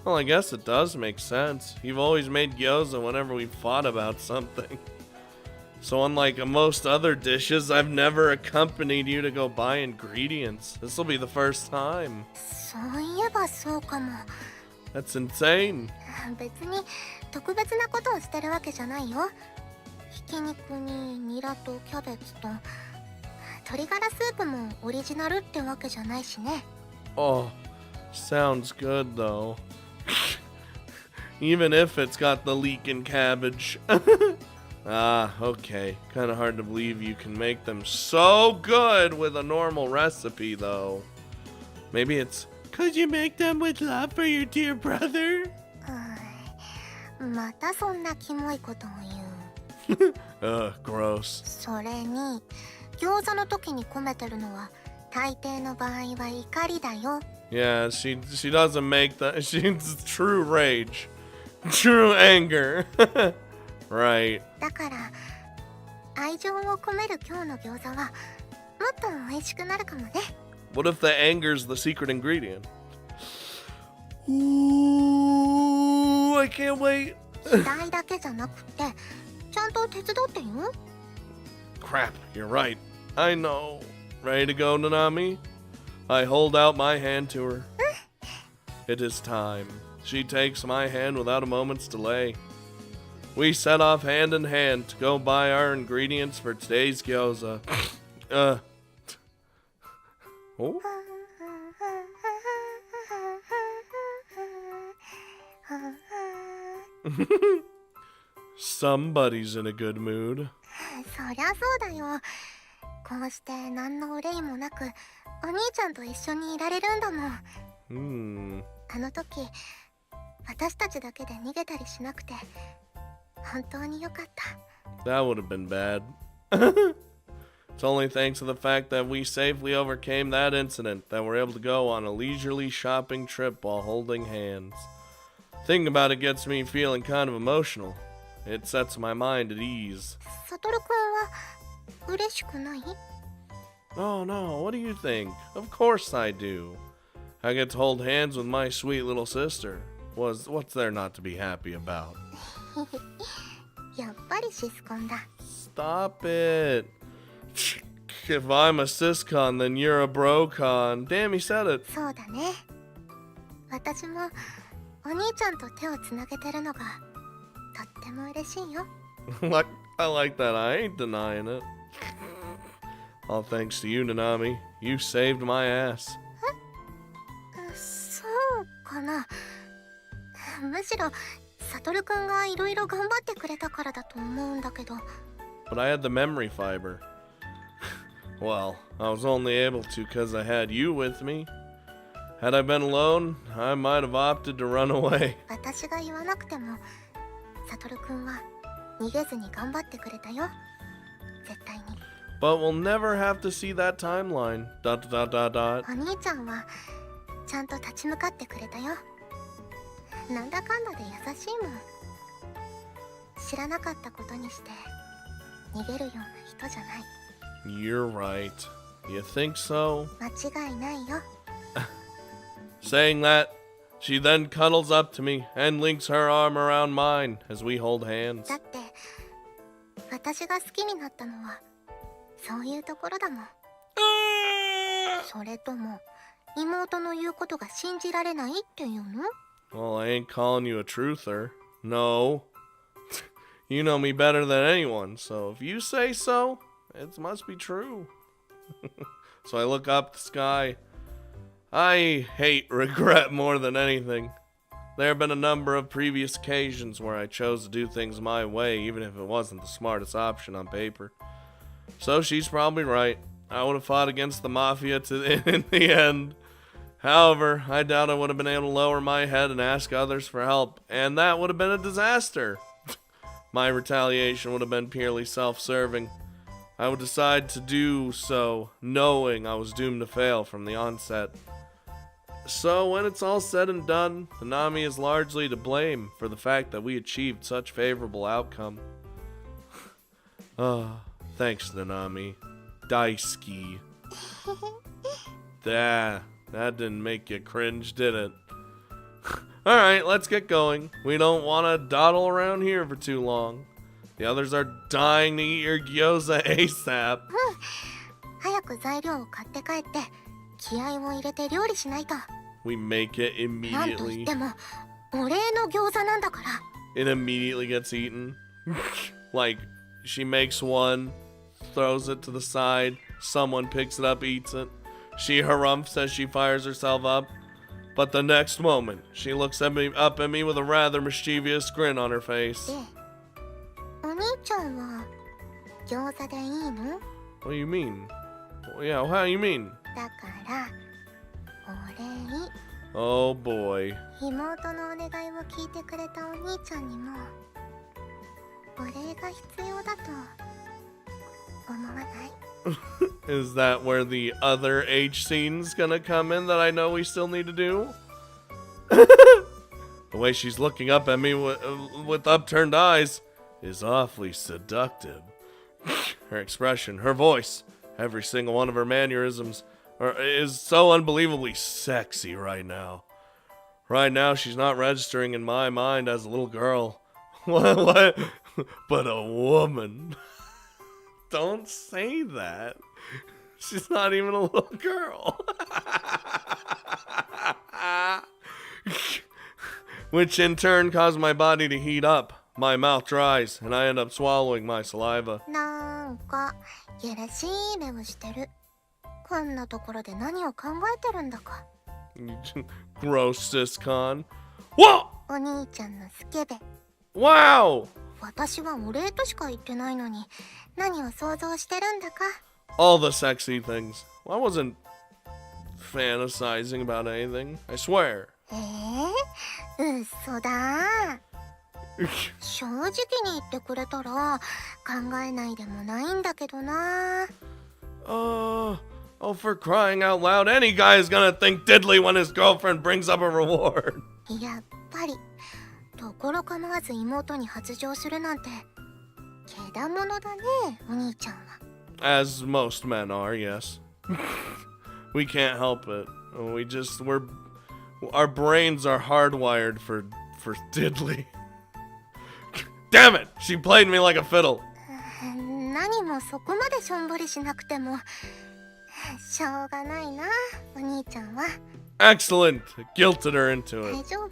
Well, I guess it does make sense. You've always made gyoza whenever we've fought about something. So unlike most other dishes, I've never accompanied you to go buy ingredients. This will be the first time. そういえばそうかも。 That's insane. 別に特別なことをしてるわけじゃないよ。ひき肉にニラとキャベツと鶏ガラスープもオリジナルってわけじゃないしね。 Oh, sounds good though. Even if it's got the leek and cabbage. Ah, okay. Kinda hard to believe you can make them so good with a normal recipe though. Maybe it's 'cause you make them with love for your dear brother? またそんなキモいことを言う。 Ugh, gross. それに餃子の時に込めてるのは大抵の場合は怒りだよ。 Yeah, she doesn't make that. She's true rage. True anger. Right. だから愛情を込める今日の餃子はもっと美味しくなるかもね。 What if the anger's the secret ingredient? Ooh, I can't wait. 期待だけじゃなくてちゃんと手伝ってよ。 Crap, you're right. I know. Ready to go, Nanami? I hold out my hand to her. It is time. She takes my hand without a moment's delay. We set off hand in hand to go buy our ingredients for today's gyoza. Oh? Somebody's in a good mood. そりゃそうだよ。こうして何の憂いもなくお兄ちゃんと一緒にいられるんだもん。あの時私たちだけで逃げたりしなくて本当によかった。 That would have been bad. It's only thanks to the fact that we safely overcame that incident that we're able to go on a leisurely shopping trip while holding hands. Thinking about it gets me feeling kind of emotional. It sets my mind at ease. サトルくんは嬉しくない？ Oh no, what do you think? Of course I do. I get to hold hands with my sweet little sister. What's there not to be happy about? やっぱりシスコンだ。 Stop it. If I'm a siscon, then you're a brocon. Damn, he said it. そうだね。私もお兄ちゃんと手をつなげてるのがとっても嬉しいよ。I like that. I ain't denying it. All thanks to you, Nanami. You saved my ass. そうかな。むしろサトルくんがいろいろ頑張ってくれたからだと思うんだけど。 But I had the memory fiber. Well, I was only able to because I had you with me. Had I been alone, I might have opted to run away. 私が言わなくてもサトルくんは逃げずに頑張ってくれたよ。絶対に。 But we'll never have to see that timeline. ... お兄ちゃんはちゃんと立ち向かってくれたよ。なんだかんだで優しいもん。知らなかったことにして逃げるような人じゃない。 You're right. You think so? 間違いないよ。 Saying that, she then cuddles up to me and links her arm around mine as we hold hands. だって私が好きになったのはそういうところだもん。それとも妹の言うことが信じられないっていうの？ Well, I ain't calling you a truther. No. You know me better than anyone, so if you say so, it must be true. So I look up the sky. I hate regret more than anything. There have been a number of previous occasions where I chose to do things my way, even if it wasn't the smartest option on paper. So she's probably right. I would have fought against the mafia in the end. However, I doubt I would have been able to lower my head and ask others for help, and that would have been a disaster. My retaliation would have been purely self-serving. I would decide to do so knowing I was doomed to fail from the onset. So when it's all said and done, Nanami is largely to blame for the fact that we achieved such favorable outcome. Thanks, Nanami. Daisuke. That didn't make you cringe, did it? Alright, let's get going. We don't want to dawdle around here for too long. The others are dying to eat your gyoza ASAP. 早く材料を買って帰って気合を入れて料理しないと。 We make it なんと言 immediately. ってもお礼の餃子なんだから。 It immediately gets eaten. Like, she makes one, throws it to the side, someone picks it up, eats it. She harumphs as she fires herself up. But the next moment, she looks up at me with a rather mischievous grin on her face. で、お兄ちゃんは餃子でいいの？ What do you mean? Yeah, how do you mean? だからお礼。 Oh boy. 妹のお願いを聞いてくれたお兄ちゃんにもお礼が必要だと思わない？ Is that where the other H scene's gonna come in that I know we still need to do? The way she's looking up at me with upturned eyes is awfully seductive. Her expression, her voice, every single one of her mannerisms is so unbelievably sexy right now. Right now, she's not registering in my mind as a little girl. What? But a woman. Don't say that. She's not even a little girl. Which in turn caused my body to heat up. My mouth dries, and I end up swallowing my saliva. なんかやらしい目をしてる。こんなところで何を考えてるんだか。Gross, siscon. Whoa! お兄ちゃんのスケベ。 Wow! 私はお礼としか言ってないのに何を想像してるんだか。 All the sexy things. I wasn't fantasizing about anything. I swear. 嘘だ。正直に言ってくれたら考えないでもないんだけどな。 Oh, for crying out loud, any guy is gonna think diddly when his girlfriend brings up a reward. やっぱりところ構わず妹に発情するなんてけだものだね、お兄ちゃんは。 As most men are, yes. We can't help it. Our brains are hardwired for diddly. Damn it! She played me like a fiddle. 何もそこまでしょんぼりしなくてもしょうがないな、お兄ちゃんは。 Excellent! Guilted her into 大 it. 丈夫。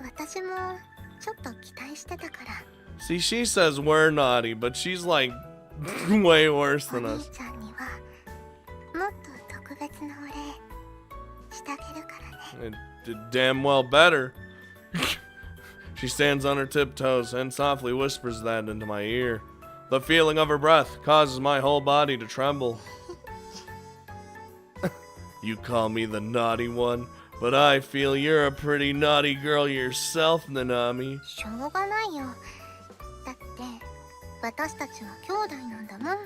私もちょっと期待してたから。 See, she says we're naughty, but she's like way worse お than 兄 us. ちゃんにはもっと特別なお礼してあげるからね。 It did damn well better. She stands on her tiptoes and softly whispers that into my ear. The feeling of her breath causes my whole body to tremble. You call me the naughty one, but I feel you're a pretty naughty girl yourself, Nanami. しょうがないよ。だって私たちは兄弟なんだもん。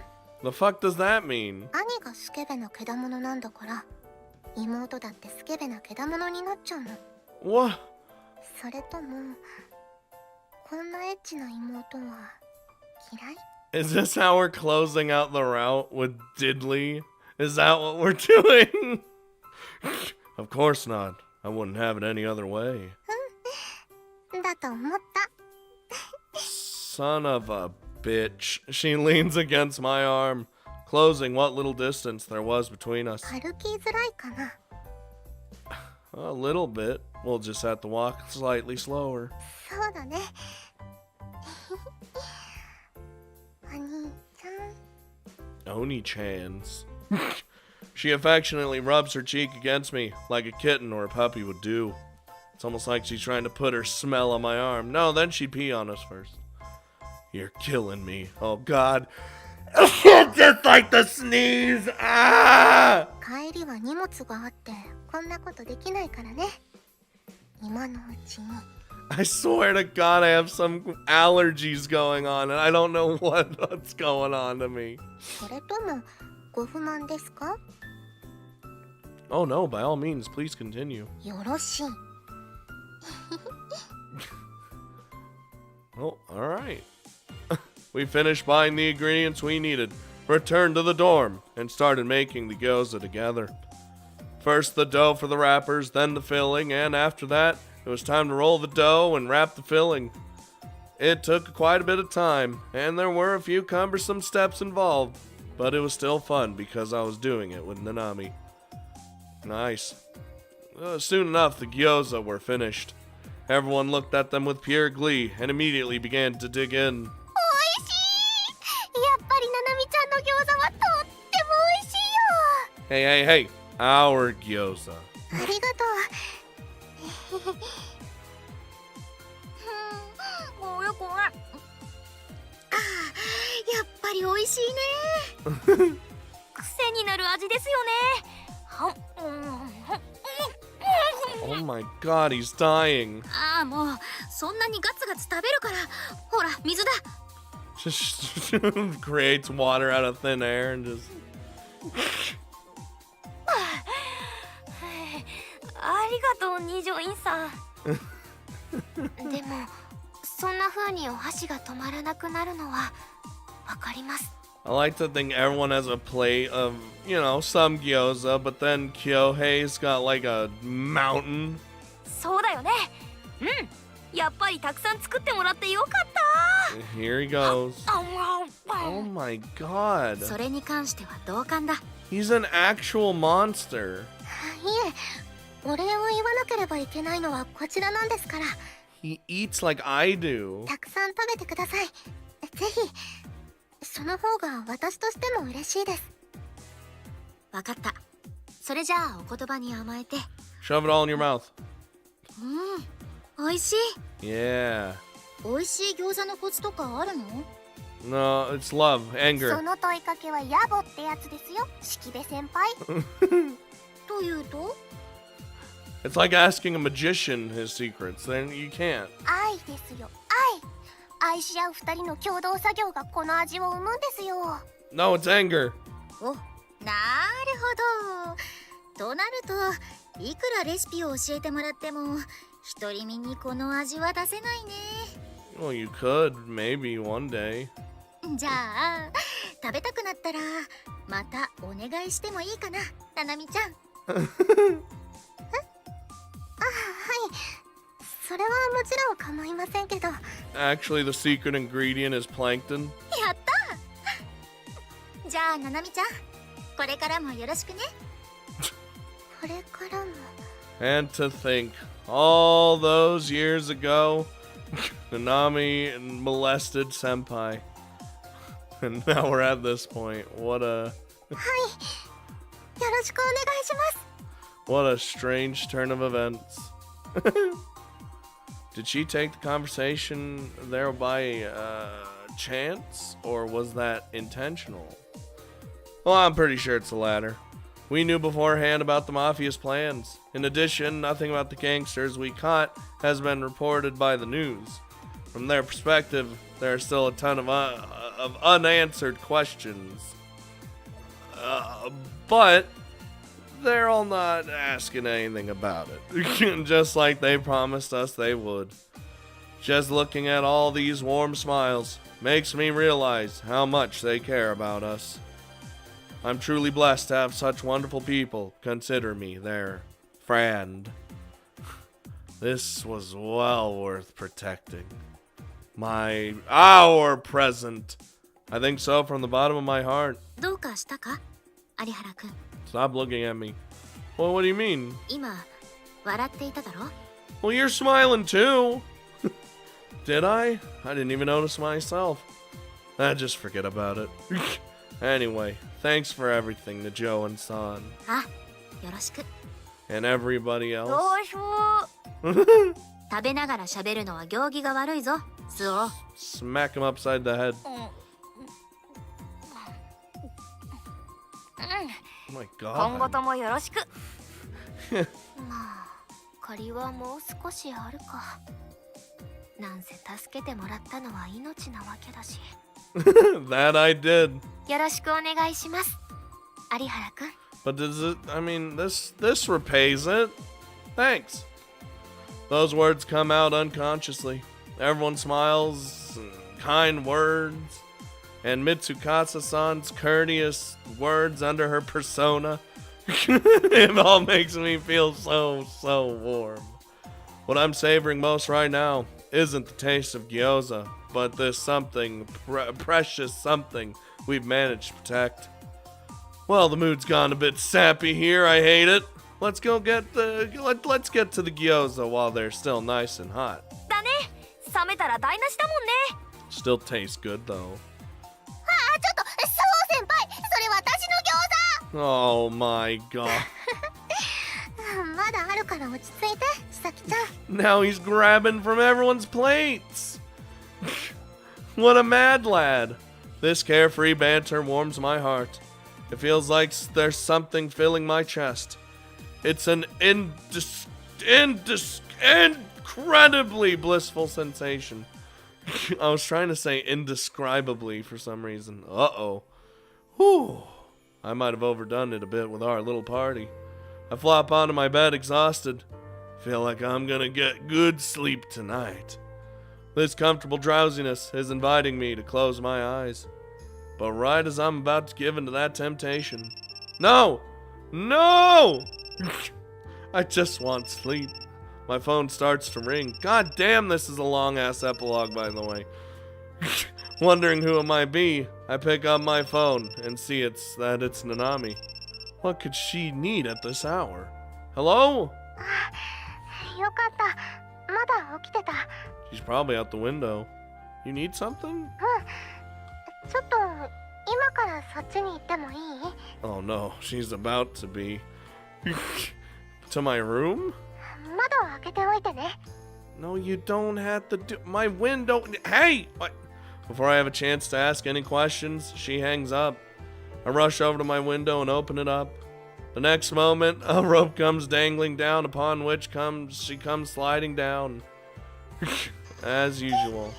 The fuck does that mean? 兄がスケベなけだものなんだから妹だってスケベなけだものになっちゃうの。 What? それともこんなエッチな妹は嫌い？ Is this how we're closing out the route with Diddley? Is that what we're doing? Of course not. I wouldn't have it any other way. だと思った。 Son of a bitch. She leans against my arm, closing what little distance there was between us. 歩きづらいかな。 A little bit. We'll just have to walk slightly slower. そうだね。お兄ちゃん。 Oni-chan's. She affectionately rubs her cheek against me like a kitten or a puppy would do. It's almost like she's trying to put her smell on my arm. No, then she'd pee on us first. You're killing me. Oh, God. Just like the sneeze. Ah! 帰りは荷物があってこんなことできないからね。今のうちに。 I swear to God, I have some allergies going on, and I don't know what's going on to me. それともご不満ですか？ Oh no, by all means, please continue. よろしい。 Oh, alright. We finished buying the ingredients we needed, returned to the dorm, and started making the gyoza together. First the dough for the wrappers, then the filling, and after that, it was time to roll the dough and wrap the filling. It took quite a bit of time, and there were a few cumbersome steps involved, but it was still fun because I was doing it with Nanami. Nice. Soon enough, the gyoza were finished. Everyone looked at them with pure glee and immediately began to dig in. おいしい。やっぱりななみちゃんの餃子はとってもおいしいよ。 Hey, hey, hey, our gyoza. ありがとう。ごめんごめん。ああ、やっぱりおいしいね。癖になる味ですよね。 Oh my god, he's dying. ああ、もうそんなにガツガツ食べるから。ほら、水だ。 Just creates water out of thin air and just... ありがとう、二条院さん。でもそんな風にお箸が止まらなくなるのはわかります。 I like to think everyone has a plate of, you know, some gyoza, but then Kyohei's got like a mountain. そうだよね。うん。やっぱりたくさん作ってもらってよかった。 Here he goes. Oh my god. それに関しては同感だ。 He's an actual monster. いえ、お礼を言わなければいけないのはこちらなんですから。 He eats like I do. たくさん食べてください。ぜひ。その方が私としても嬉しいです。わかった。それじゃあお言葉に甘えて。 Shove it all in your mouth. おいしい。 Yeah. おいしい餃子のコツとかあるの？ No, it's love, そ anger. の問いかけは野暮ってやつですよ、式部先輩。というと？ It's like asking a magician his secrets. Then you can't. 愛ですよ、愛。愛し合う二人の共同作業がこの味を生むんですよ。 No, it's anger. お、なるほど。となると、いくらレシピを教えてもらっても独り身にこの味は出せないね。 Well, you could, maybe one day. じゃあ食べたくなったらまたお願いしてもいいかな、ななみちゃん。はい、それはもちろん構いませんけど。 Actually, the secret ingredient is plankton. やったじゃあななみちゃん、これからもよろしくね。これからも。 And to think, all those years ago, Nanami molested Senpai. And now we're at this point. What a... はい、よろしくお願いします。 What a strange turn of events. Did she take the conversation there by chance, or was that intentional? Well, I'm pretty sure it's the latter. We knew beforehand about the Mafia's plans. In addition, nothing about the gangsters we caught has been reported by the news. From their perspective, there are still a ton of unanswered questions. But they're all not asking anything about it, just like they promised us they would. Just looking at all these warm smiles makes me realize how much they care about us. I'm truly blessed to have such wonderful people consider me their friend. This was well worth protecting. Our present. I think so from the bottom of my heart. どうかしたか、有原くん。 Stop looking at me. Well, what do you mean? 今笑っていただろ。 Well, you're smiling too. Did I? I didn't even notice myself. Just forget about it. Anyway, thanks for everything to Joe and San. あ、よろしく。 And everybody ど else. うしよう。食べながら喋るのは行儀が悪いぞ、スオ。 Smack him upside the head. Oh my 今後 god. ともよろしく。まあ借りはもう少しあるか。なんせ助けてもらったのは命なわけだし。That I did. よろしくお願いします、有原くん。 But does it, I mean, this repays it. Thanks. Those words come out unconsciously. Everyone smiles, kind words, and Mitsukasa-san's courteous words under her persona. It all makes me feel so warm. What I'm savoring most right now isn't the taste of gyoza, but this something, precious something we've managed to protect. Well, the mood's gone a bit sappy here. I hate it. Let's go get let's get to the gyoza while they're still nice and hot. だね。冷めたら台無しだもんね。 Still tastes good though. ちょっとそう先輩、それ私の餃子。 Oh my god. まだあるから落ち着いて、千咲ちゃん。 Now he's grabbing from everyone's plates. What a mad lad. This carefree banter warms my heart. It feels like there's something filling my chest. It's an incredibly blissful sensation. I was trying to say indescribably for some reason. Uh-oh. Whew. I might have overdone it a bit with our little party. I flop onto my bed exhausted. Feel like I'm gonna get good sleep tonight. This comfortable drowsiness is inviting me to close my eyes. But right as I'm about to give into that temptation... No! No! I just want sleep. My phone starts to ring. God damn, this is a long-ass epilogue, by the way. Wondering who it might be, I pick up my phone and see that it's Nanami. What could she need at this hour? Hello? よかった。まだ起きてた。 She's probably out the window. You need something? ちょっと今からそっちに行ってもいい？ Oh no, she's about to be. To my room? 窓を開けておいてね。 No, you don't have to do my window. Hey! What? Before I have a chance to ask any questions, she hangs up. I rush over to my window and open it up. The next moment, a rope comes dangling down, upon which she comes sliding down. As usual.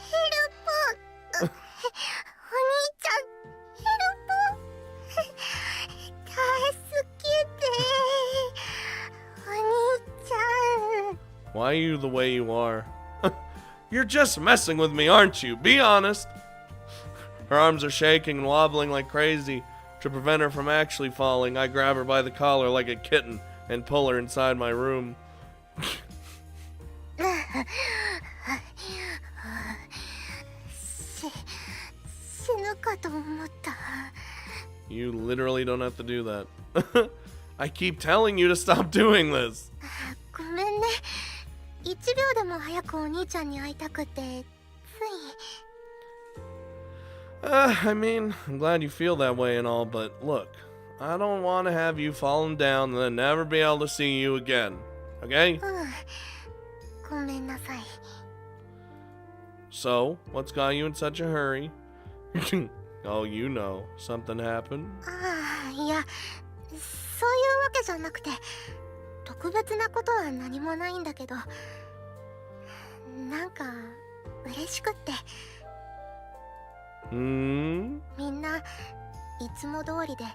ヘルプ。お兄ちゃん、ヘルプ。助けて。お兄ちゃん。 Why are you the way you are? You're just messing with me, aren't you? Be honest. Her arms are shaking and wobbling like crazy. To prevent her from actually falling, I grab her by the collar like a kitten and pull her inside my room. You literally don't have to do that. I keep telling you to stop doing this. ごめんね。1秒でも早くお兄ちゃんに会いたくて、つい。I mean, I'm glad you feel that way and all, but look, I don't want to have you falling down and then never be able to see you again, okay? ごめんなさい。 So, what's got you in such a hurry? Oh, you know, something happened? ああ、いや、そういうわけじゃなくて、特別なことは何もないんだけど、なんか嬉しくって。みんないつも通りで、こ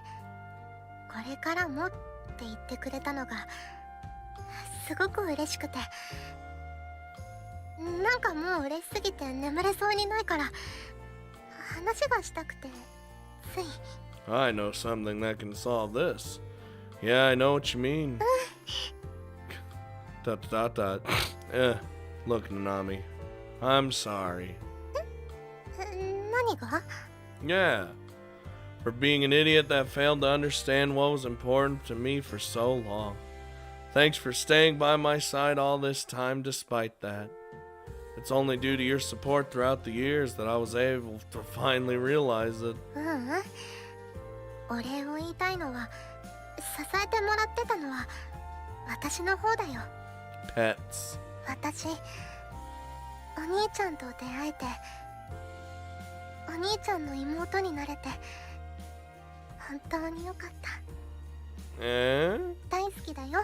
れからもって言ってくれたのがすごく嬉しくて、なんかもう嬉しすぎて眠れそうにないから話がしたくて、つい。 I know something that can solve this. Yeah, I know what you mean. Look, Nanami, I'm sorry. 何が？ Yeah, for being an idiot that failed to understand what was important to me for so long. Thanks for staying by my side all this time despite that. It's only due to your support throughout the years that I was able to finally realize it. お礼を言いたいのは、支えてもらってたのは私の方だよ。 Pets. 私、お兄ちゃんと出会えて、お兄ちゃんの妹になれて、本当によかった。 Eh? 大好きだよ、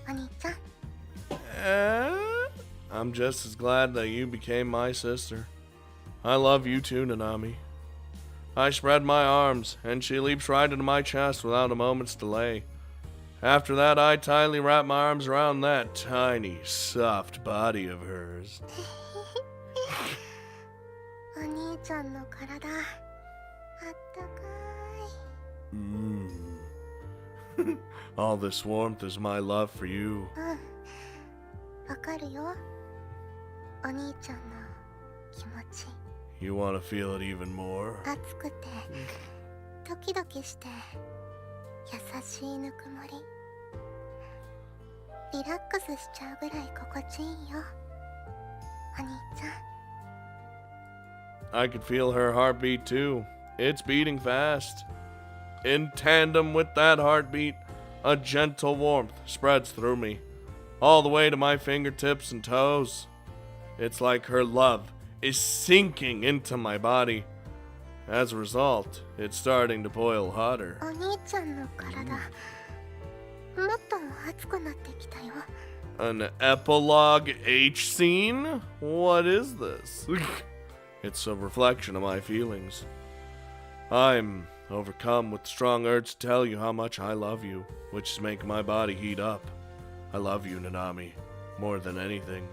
お兄ちゃん。 I'm just as glad that you became my sister. I love you too, Nanami. I spread my arms, and she leaps right into my chest without a moment's delay. After that, I tightly wrap my arms around that tiny, soft body of hers. お兄ちゃんの体、あったかい。 All this warmth is my love for you. わかるよ、お兄ちゃんの気持ち。 You want to feel it even more? 熱くてドキドキして優しいぬくもり。リラックスしちゃうぐらい心地いいよ、お兄ちゃん。 I could feel her heartbeat too. It's beating fast. In tandem with that heartbeat, a gentle warmth spreads through me, all the way to my fingertips and toes. It's like her love is sinking into my body. As a result, it's starting to boil hotter. お兄ちゃんの体、もっと熱くなってきたよ。 An epilogue H scene? What is this? It's a reflection of my feelings. I'm overcome with the strong urge to tell you how much I love you, which is making my body heat up. I love you, Nanami, more than anything.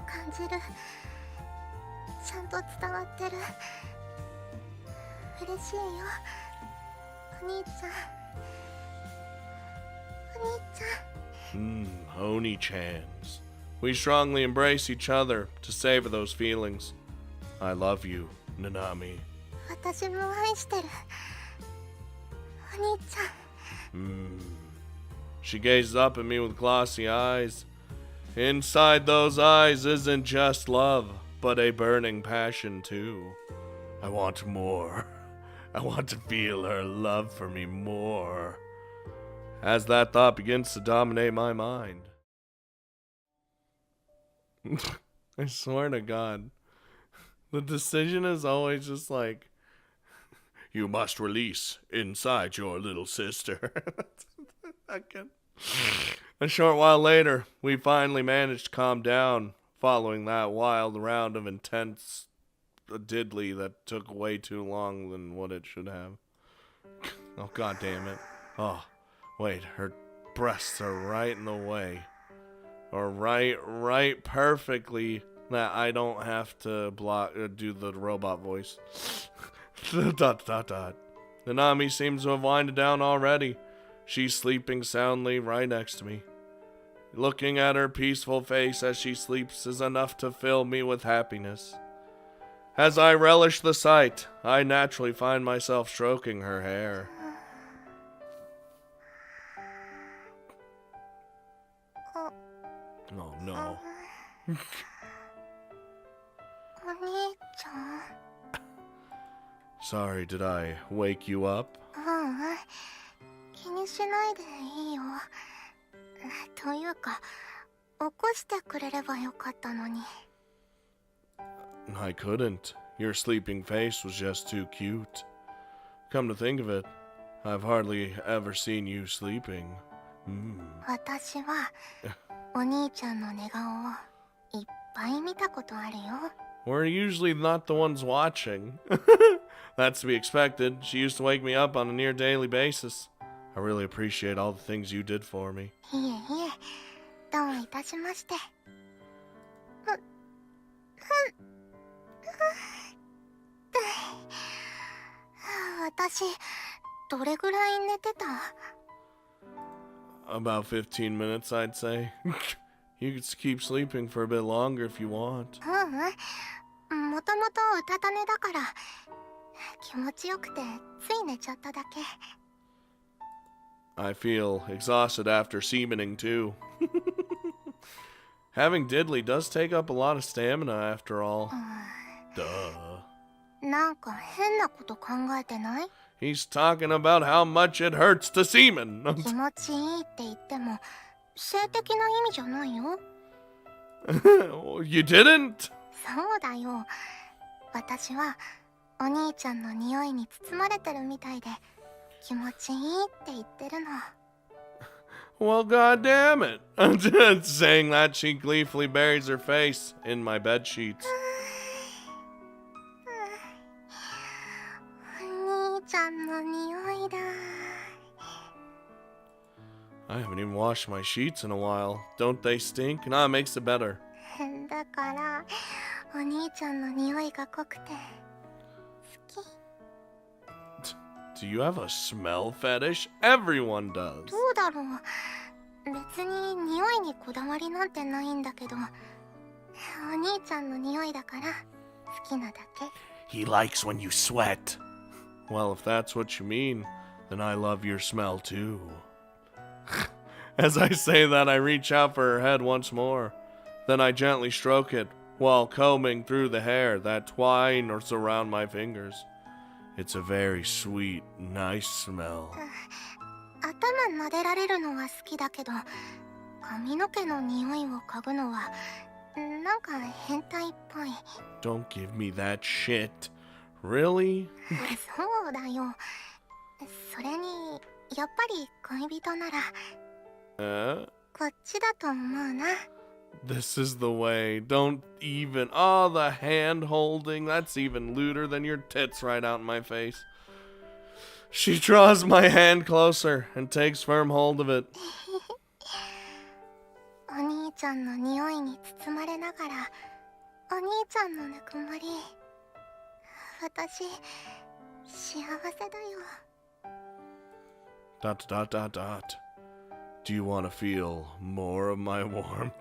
感じる。ちゃんと伝わってる。嬉しいよ、お兄ちゃん。お兄ちゃん。 Oni-chans. We strongly embrace each other to savor those feelings. I love you, Nanami. 私も愛してる、お兄ちゃん。 She gazes up at me with glossy eyes. Inside those eyes isn't just love, but a burning passion too. I want more. I want to feel her love for me more. As that thought begins to dominate my mind. I swear to God, the decision is always just like, you must release inside your little sister. A short while later, we finally managed to calm down following that wild round of intense diddly that took way too long than what it should have. Oh, God damn it. Oh, wait, her breasts are right in the way. Or right perfectly that I don't have to do the robot voice. ... Nanami seems to have winded down already. She's sleeping soundly right next to me. Looking at her peaceful face as she sleeps is enough to fill me with happiness. As I relish the sight, I naturally find myself stroking her hair. Oh no. お兄ちゃん。 Sorry, did I wake you up? 気にしないでいいよ。というか、起こしてくれればよかったのに。 I couldn't. Your sleeping face was just too cute. Come to think of it, I've hardly ever seen you sleeping. 私はお兄ちゃんの寝顔をいっぱい見たことあるよ。 We're usually not the ones watching. That's to be expected. She used to wake me up on a near daily basis. I really appreciate all the things you did for me. いえいえ、どういたしまして。私、どれぐらい寝てた？ About 15 minutes, I'd say. You could keep sleeping for a bit longer if you want. もともとうたた寝だから気持ちよくてつい寝ちゃっただけ。 I feel exhausted after semening too. Having diddly does take up a lot of stamina after all. Duh. なんか変なこと考えてない？ He's talking about how much it hurts to semen. 気持ちいいって言っても性的な意味じゃないよ。You didn't? そうだよ。私はお兄ちゃんの匂いに包まれてるみたいで気持ちいいって言ってるの。 Well, goddamn it. Saying that, she gleefully buries her face in my bed sheets. お兄ちゃんの匂いだ。 I haven't even washed my sheets in a while. Don't they stink? Nah, it makes it better. だからお兄ちゃんの匂いが濃くて好き。 Do you have a smell fetish? Everyone does. どうだろう。別に匂いにこだわりなんてないんだけど、お兄ちゃんの匂いだから好きなだけ。 He likes when you sweat. Well, if that's what you mean, then I love your smell too. As I say that, I reach out for her head once more. Then I gently stroke it while combing through the hair that twines around my fingers. It's a very sweet, nice smell. 頭撫でられるのは好きだけど、髪の毛の匂いを嗅ぐのはなんか変態っぽい。 Don't give me that shit. Really? そうだよ。それにやっぱり恋人ならこっちだと思うな。 This is the way. Don't even. Oh, the hand holding. That's even lewder than your tits right out in my face. She draws my hand closer and takes firm hold of it. お兄ちゃんの匂いに包まれながらお兄ちゃんのぬくもり、私幸せだよ。 Do you want to feel more of my warmth?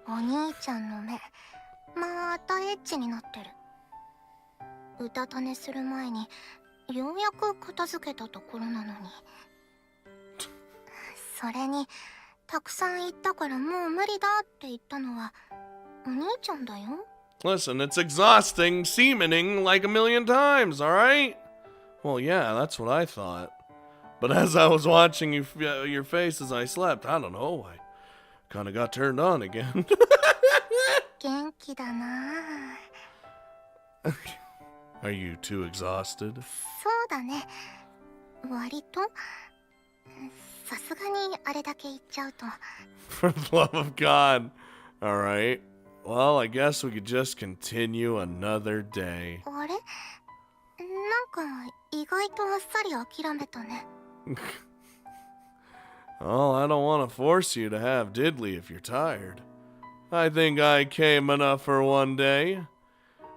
お兄ちゃんの目またエッチになってる。うたた寝する前にようやく片付けたところなのに。それにたくさん言ったからもう無理だって言ったのはお兄ちゃんだよ。 Listen, it's exhausting, semening like a million times, alright? Well, yeah, that's what I thought. But as I was watching your face as I slept, I don't know, I kind of got turned on again. 元気だな。 Are you too exhausted? そうだね。割とさすがにあれだけ言っちゃうと。 For the love of God. Alright. Well, I guess we could just continue another day. あれ？なんか意外とあっさり諦めたね。 Oh, I don't want to force you to have diddly if you're tired. I think I came enough for one day.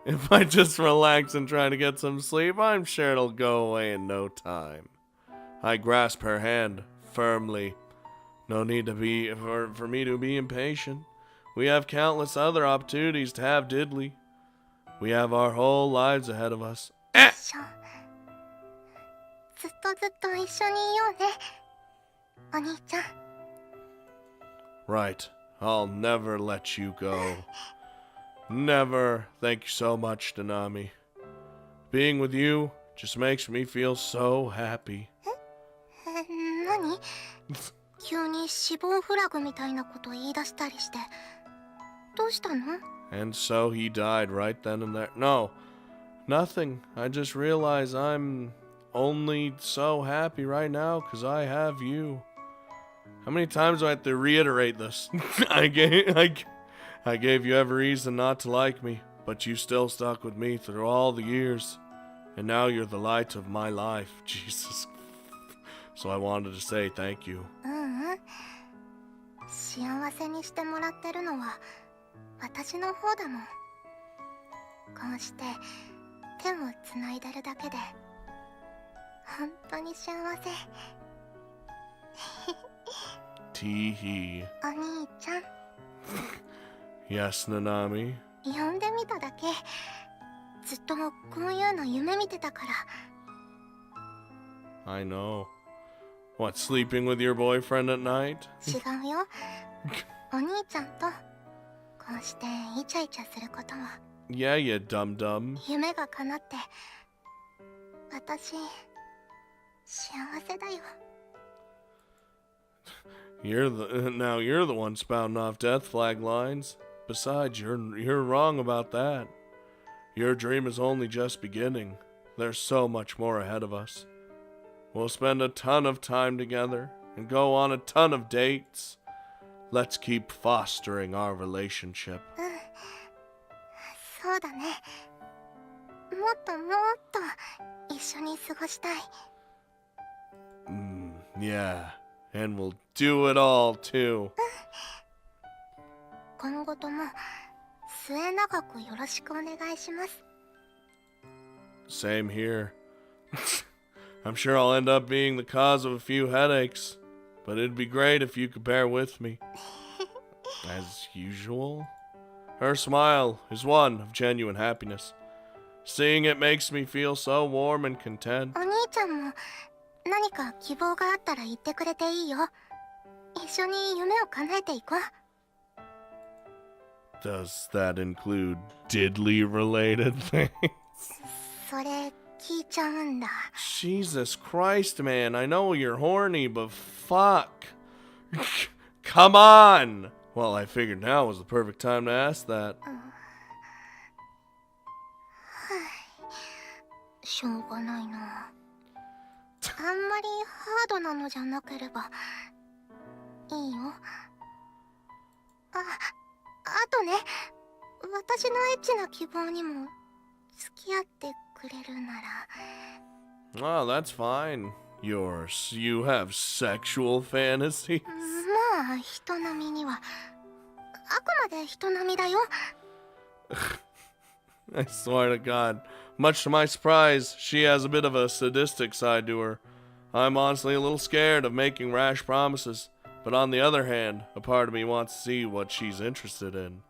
If I just relax and try to get some sleep, I'm sure it'll go away in no time. I grasp her hand firmly. No need to be for me to be impatient. We have countless other opportunities to have diddly. We have our whole lives ahead of us. ずっとずっと一緒にいようね、お兄ちゃん。 Right. I'll never let you go. Never. Thank you so much, Nanami. Being with you just makes me feel so happy. 何？急に死亡フラグみたいなこと言い出したりして。どうしたの？ And so he died right then and there. No, nothing. I just realized I'm only so happy right now because I have you. How many times do I have to reiterate this? I gave you every reason not to like me, but you still stuck with me through all the years. And now you're the light of my life, Jesus. So I wanted to say thank you. 幸せにしてもらってるのは私の方だもん。こうして手をつないでるだけで本当に幸せ。Tee hee. お兄ちゃん。 Yes, Nanami. 呼んでみただけ。ずっとこういうの夢見てたから。 I know. What, sleeping with your boyfriend at night? 違うよ。お兄ちゃんとこうしてイチャイチャすることも。 Yeah, you dum-dum. 夢が叶って私幸せだよ。 Now you're the one spouting off death flag lines. Besides, you're wrong about that. Your dream is only just beginning. There's so much more ahead of us. We'll spend a ton of time together and go on a ton of dates. Let's keep fostering our relationship. そうだね。もっともっと一緒に過ごしたい。Yeah, and we'll do it all too. 今後とも末永くよろしくお願いします。 Same here. I'm sure I'll end up being the cause of a few headaches, but it'd be great if you could bear with me. As usual. Her smile is one of genuine happiness. Seeing it makes me feel so warm and content. お兄ちゃんも何か希望があったら言ってくれていいよ。一緒に夢を叶えていこう。 Does that include diddly-related things? それ聞いちゃうんだ。 Jesus Christ, man. I know you're horny, but fuck. Come on! Well, I figured now was the perfect time to ask that. しょうがないな。あんまりハードなのじゃなければいいよ。あとね、私のエッチな希望にも付き合ってくれるなら。 Oh, that's fine. You have sexual fantasies? まあ人並みには。あくまで人並みだよ。 I swear to God. Much to my surprise, she has a bit of a sadistic side to her. I'm honestly a little scared of making rash promises, but on the other hand, a part of me wants to see what she's interested in.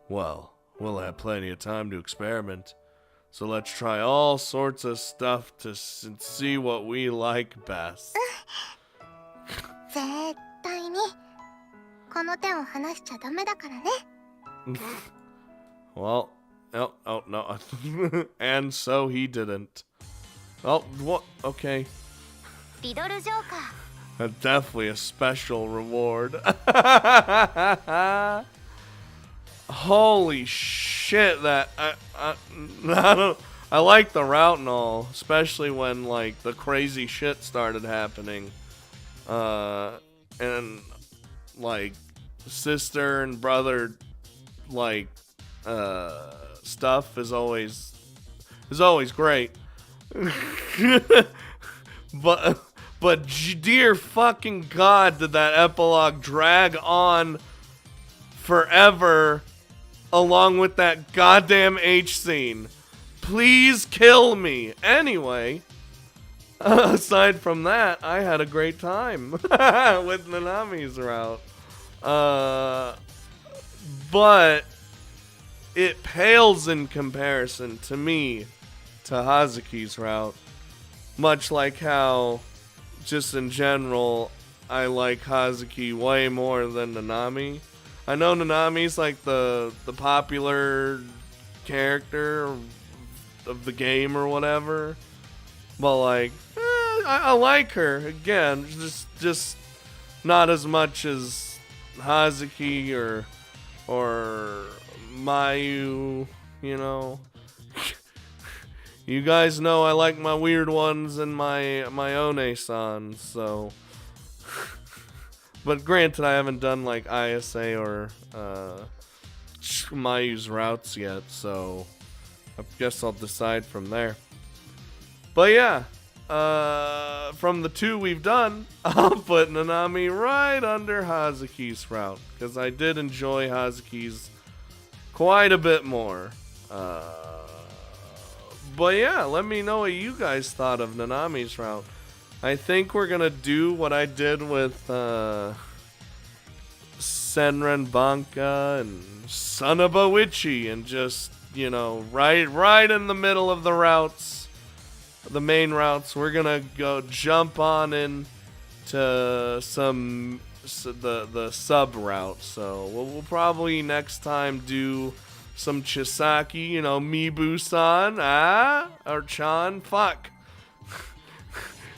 Well, we'll have plenty of time to experiment, so let's try all sorts of stuff to see what we like best. 絶対にこの手を離しちゃダメだからね。 Well, oh no. And so he didn't. Oh, what? Okay. Riddle Joker. Definitely a special reward. Holy shit, that I like the route and all, especially when like the crazy shit started happening. And like sister and brother like stuff is always great. But dear fucking God, did that epilogue drag on forever along with that goddamn H scene. Please kill me. Anyway, aside from that, I had a great time with Nanami's route. But it pales in comparison to me to Hazuki's route. Much like how, just in general, I like Hazuki way more than Nanami. I know Nanami's like the popular character of the game or whatever, but like, I like her again, just not as much as Hazuki or Mayu, you know. You guys know I like my weird ones and my One-san, so. But granted, I haven't done like ISA or Mayu's routes yet, so I guess I'll decide from there. But yeah, from the two we've done, I'll put Nanami right under Hazuki's route, because I did enjoy Hazuki's quite a bit more. But yeah, let me know what you guys thought of Nanami's route. I think we're gonna do what I did with Senran Banka and Son of a Witchy, and just, you know, right in the middle of the routes, the main routes, we're gonna go jump on in to the sub route. So we'll probably next time do some Chisaki, you know, Mibu-san, or Chan, fuck.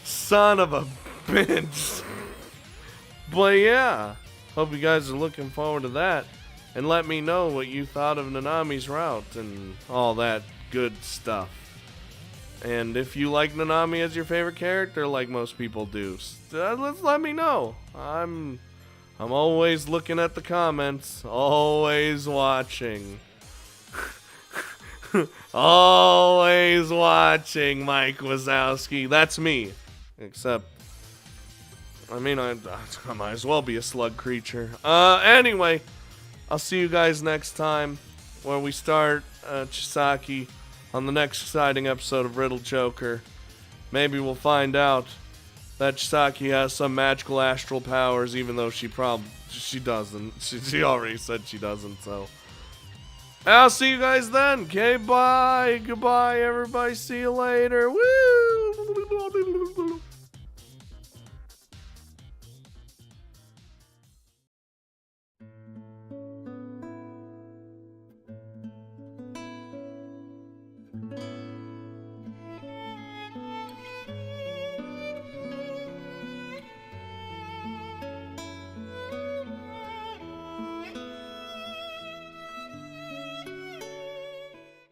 Son of a bitch. But yeah, hope you guys are looking forward to that. and let me know what you thought of Nanami's route and all that good stuff. And if you like Nanami as your favorite character, like most people do, let's let me know. I'm always looking at the comments, always watching. Always watching, Mike Wazowski. That's me. Except, I mean, I might as well be a slug creature. Anyway, I'll see you guys next time where we start Chisaki on the next exciting episode of Riddle Joker. Maybe we'll find out that Chisaki has some magical astral powers, even though she doesn't. She already said she doesn't, so. I'll see you guys then. Okay, bye. Goodbye, everybody. See you later. Woo!